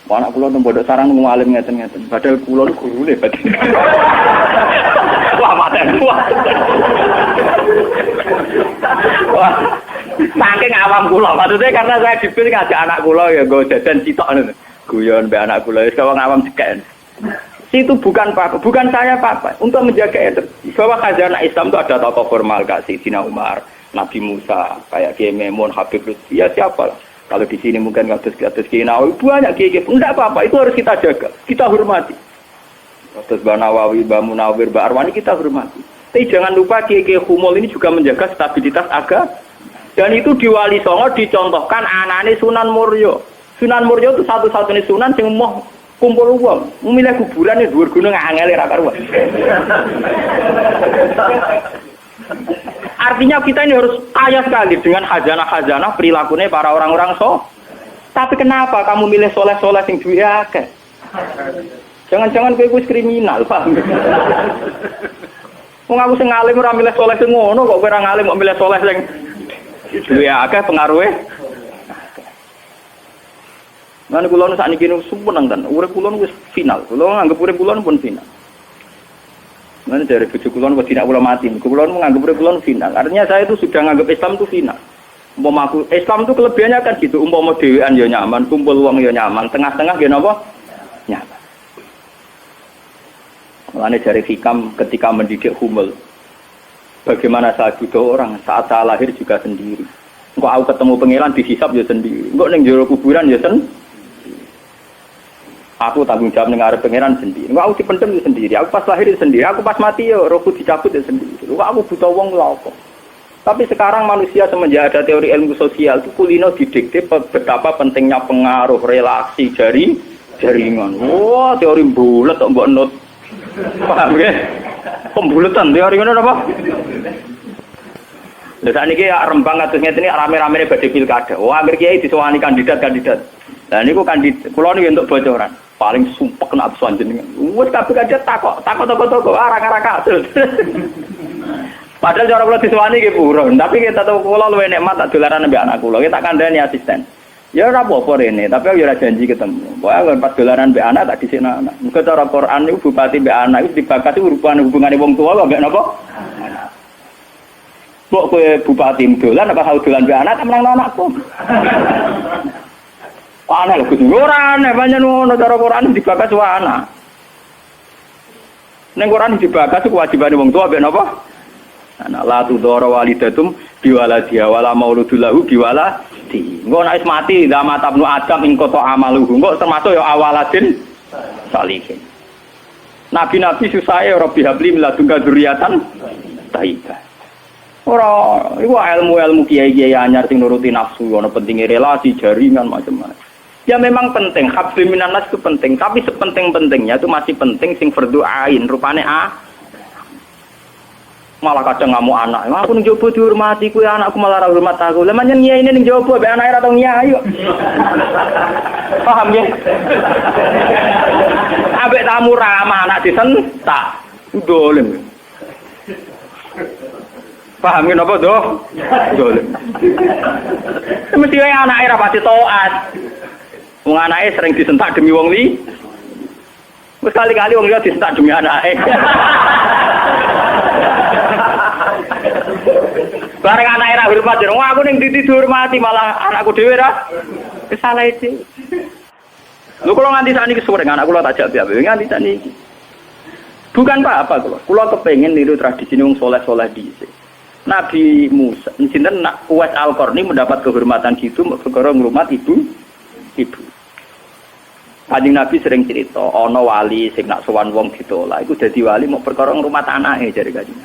Wong anak kulo bodoh saran ngalim ngeten-ngeten. Padahal kulo guru nih, berarti. Wah mati kuat. Wah, saking awam kulo, maksudnya karena saya dipilih ngajak anak kulo ya, gue jajan citok nih. Guyon mbak anak kula wis kawang awam cekek. Itu bukan saya apa untuk menjaga energi. Bahwa khazanah Islam itu ada tokoh formal kayak Sayyidina Umar, Nabi Musa, kayak Kiai Memun, Habib Lutfi, ya siapa lah. Kalau di sini mungkin ngatus Kiai Nawawi banyak Kiai. Enggak apa-apa, itu harus kita jaga, kita hormati. Ngatus Mbak Nawawi, Mbak Munawir, Mbak Arwani kita hormati. Tapi jangan lupa Kiai Humul ini juga menjaga stabilitas agama. Dan itu di Wali Songo dicontohkan anane Sunan Muryo. Sunan Muryo itu satu-satunya sunan yang mau kumpul uang, memilih kuburan yang dhuwur gunung angel ra karuan. Artinya kita ini harus kaya sekali dengan khazanah-khazanah perilakunya para orang-orang Tapi kenapa kamu milih soleh-soleh yang duwe akeh? Jangan-jangan kowe wis kriminal, paham? Wong aku sing ngalim ora milih soleh sing ngono kok kowe ora ngalim kok milih soleh sing duwe akeh pengaruhe. Lan kula nu sakniki nu sumeneng ten. Urip kula wis final. Kula nganggep urip kula pun final. Lan dari bojo kula kok tidak kula mati. Kula nu nganggep urip kula final. Artinya saya itu sudah nganggep Islam itu final. Umpama aku Islam itu kelebihannya kan gitu. Umpama dhewean ya nyaman, kumpul wong ya nyaman, tengah-tengah ya napa? Nyaman. Mulane dari hikam ketika mendidik Humul. Bagaimana saya butuh orang saat saya lahir juga sendiri. Engko aku ketemu pangeran dihisab ya sendiri. Engko ning jero kuburan ya sendiri. Aku tanggung jawab ning arep pangeran sendiri. Aku dipendem sendiri. Aku pas lahir sendiri. Aku pas mati ya rohku dicabut ya sendiri. Aku butuh wong lha apa. Tapi sekarang manusia semenjak ada teori ilmu sosial itu kulino didikte betapa pentingnya pengaruh relasi jaringan. Wah, teori bulet kok mbok nut. Paham nggih? Pembulatan teori ngono apa? Lha sakniki Rembang kados ngene rame-ramene badhe pilkada. Wah, akhir kiai disowani kandidat-kandidat. Lah niku kula niku entuk bocoran. Paling sumpek nek absuan jenengan. Wes kabeh kandidat takok toko-toko arang-arang kasil. Padahal cara kula disowani nggih purun, tapi kita tahu kula luwih nikmat tak dolaran mbek anak kula. Kita kandhani asisten. Ya ora apa-apa rene, tapi aku ora janji ketemu. Pokoke pas dolaran mbek anak tak dhisikno anak. Muga cara Quran niku bupati mbek anak iku dibakati hubungane wong tuwa kok mbek napa? Mbok kowe bupati dolan apa tau dolan mbek anak menang anakku. Aneh lho Gus, ora aneh pancen ngono cara Quran dibakas wae anak. Ning Quran dibakas kewajibane wong tua mbek napa? Anak la tudara walidatum biwaladiha wala mauludul lahu biwaladi. Engko nek wis mati zaman tabnu Adam ing kota amaluhu. Engko termasuk ya awaladin salihin. Nabi-nabi susahe Rabbi habli miladunka dzurriatan thayyibah. Ora iku ilmu-ilmu kiai-kiai anyar sing nuruti nafsu ana pentinge relasi jaringan macam-macam. Ya memang penting, habbi minan nas itu penting, tapi sepenting-pentingnya itu masih penting sing fardhu ain, rupane malah kadang ngamuk anak. Aku ning jowo dihormati kuwi anakku malah ora hormat aku. Lah manyen nyaine ning jowo be anake ora tau nyai kok. Paham ya? Ambek tamu ramah anak disentak. Dolim. Paham ya napa doh? Dolim. Mesti wae anake ora pasti taat. Wong anake sering disentak demi wong li. Wis kali-kali wong liya disentak demi anake. Bareng anake ra hormat jero, wah aku ning titi dihormati malah anakku dhewe ra. Wis salah iki. Lho kula nganti sakniki sore anak kula tak jak piye nganti sakniki. Bukan apa-apa kula. Kula kepengin niru tradisi wong saleh-saleh dhisik. Nabi Musa, sinten Uwais Al-Qarni mendapat kehormatan gitu perkara ngrumat ibu. Kanjeng Nabi sering cerita, ana wali sing nak sowan wong ditolak iku dadi wali mau perkara ngrumat anake jare kanjeng.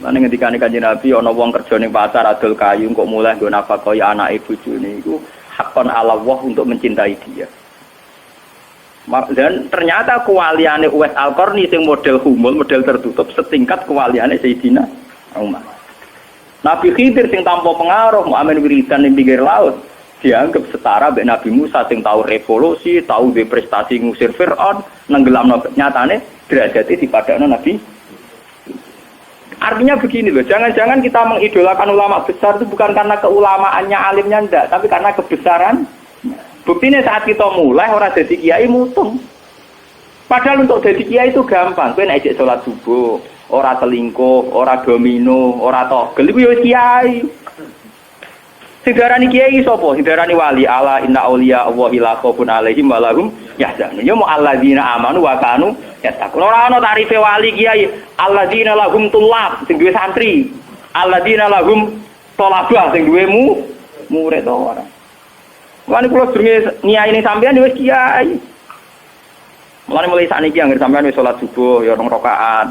Lan ngendikane kanjeng Nabi ana wong kerja ning pasar adol kayu kok mulai nggo nafkah ya anake bojone iku hakon ala Allah untuk mencintai dia. Dan ternyata kewaliane Uwais Al-Qarni sing model humul, model tertutup setingkat kewaliane Sayyidina Umar. Nabi Khidir sing tanpa pengaruh muamen wiridan ning pinggir laut dianggap setara mbek Nabi Musa sing tahu revolusi, tahu be prestasi ngusir Firaun, nenggelamno nyatane derajate dipadakno Nabi. Artinya begini loh, jangan-jangan kita mengidolakan ulama besar itu bukan karena keulamaannya alimnya ndak, tapi karena kebesaran. Buktinya saat kita mulai orang jadi kiai mutung. Padahal untuk jadi kiai itu gampang. Kowe nek ijek salat subuh, ora selingkuh, ora domino, ora togel iku ya kiai. Sing darani kiai sapa? Sing darani wali ala inna auliya Allahi la khaufun alaihim wa lahum yahzanun. Ya mu alladzina amanu wa kanu yattaqun. Ora ana tarife wali kiai. Alladzina lahum tulab sing duwe santri. Alladzina lahum thalabah sing duwe murid ora. Mulane kula durunge niyaine sampean wis kiai. Mulane mulai sakniki anggere sampean wis salat subuh ya 2 rakaat.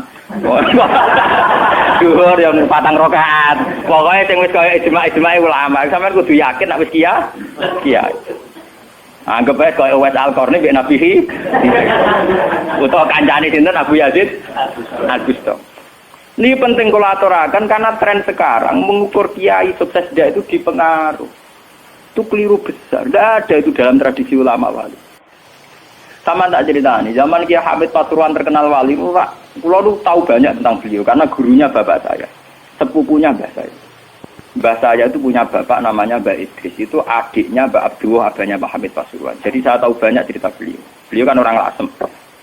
Zuhur ya 4 rakaat. Pokoke sing wis kaya ijma' ulama, sampean kudu yakin nek wis kiai. Anggap ae kaya Uwais Al-Qarni mbek Nabi utawa kancane sinten Abu Yazid Al-Bustami. Ini penting kula aturaken karena tren sekarang mengukur kiai sukses dia itu dipengaruh. Itu keliru besar. Tidak ada itu dalam tradisi ulama wali. Sama tak ceritani, zaman Kiai Hamid Pasuruan terkenal wali, Kulo tahu banyak tentang beliau karena gurunya bapak saya, sepupunya mbah saya. Mbah saya itu punya bapak namanya Mbak Idris, itu adiknya Mbak Abdullah, abahnya Mbak Hamid Pasuruan. Jadi saya tahu banyak cerita beliau. Beliau kan orang Lasem,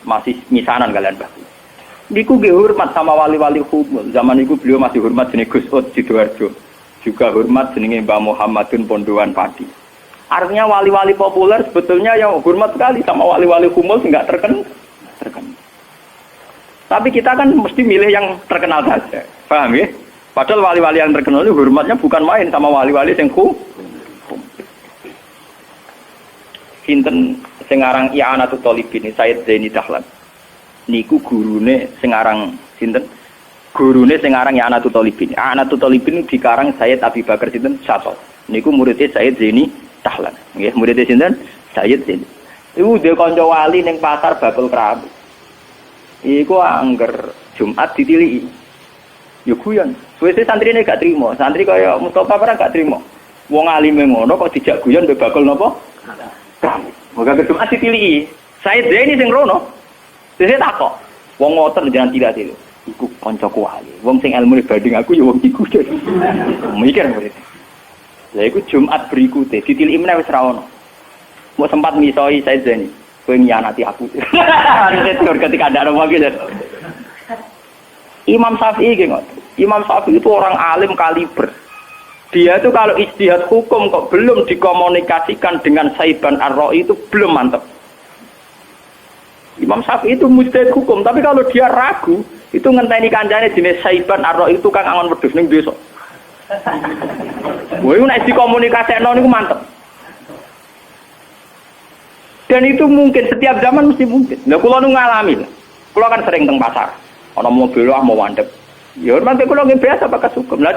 masih misanan kalian Mbah. Niku nggih hormat sama wali-wali humul. Zaman itu beliau masih hormat jenenge Gus Ud Sidoarjo. Juga hormat jenenge Mbah Muhammadun Pondowan Padi. Artinya wali-wali populer sebetulnya yang hormat sekali sama wali-wali humul enggak terkenal. Tapi kita kan mesti milih yang terkenal saja. Paham ya? Padahal wali-wali yang terkenal itu hormatnya bukan main sama wali-wali sing Sinten sing aran I'anatul Thalibin Sayyid Zaini Dahlan. Niku gurune sing aran sinten? Gurune sing aran I'anatul Thalibin. I'anatul Thalibin dikarang Sayyid Abi Bakar sinten Syato. Niku muridé Sayyid Zaini Dahlan. Nggih, muridé sinten? Sayyid Zaini. Iku dhe kanca wali ning pasar bakul kerabu. Iku angger Jumat ditiliki. Yo guyon. Suwe-suwe santrine gak trimo. Santri kaya Mustofa ora gak trimo. Wong alime ngono kok dijak guyon mbek bakul napa? Kerabu. Moga Jumat ditiliki. Sayyid Zaini sing rono. Dene takok. Wong ngoten jangan tidak itu. Iku kancaku wali. Wong sing ilmune banding aku ya wong iku. Mikir murid. Lah iku Jumat berikute ditiliki meneh wis ra ono. Mau sempat misoi Sayyid Zaini. Kowe nyianati aku. Ketika ada orang gitu. Imam Syafi'i gitu. Imam Syafi'i itu orang alim kaliber. Dia itu kalau ijtihad hukum kok belum dikomunikasikan dengan Saiban Ar-Ra'i itu belum mantap. Imam Syafi'i itu mujtahid hukum, tapi kalau dia ragu, itu ngenteni kancane jenis Saiban Ar-Ra'i itu kang angon wedhus ning desa. Wah, nek dikomunikasekno niku mantep. Dan itu mungkin setiap zaman mesti mungkin. Lah kula nu ngalami. Kula kan sering teng pasar. Ana mobil mau mandeg. Ya hormat kula nggih biasa pakai sukum. Lah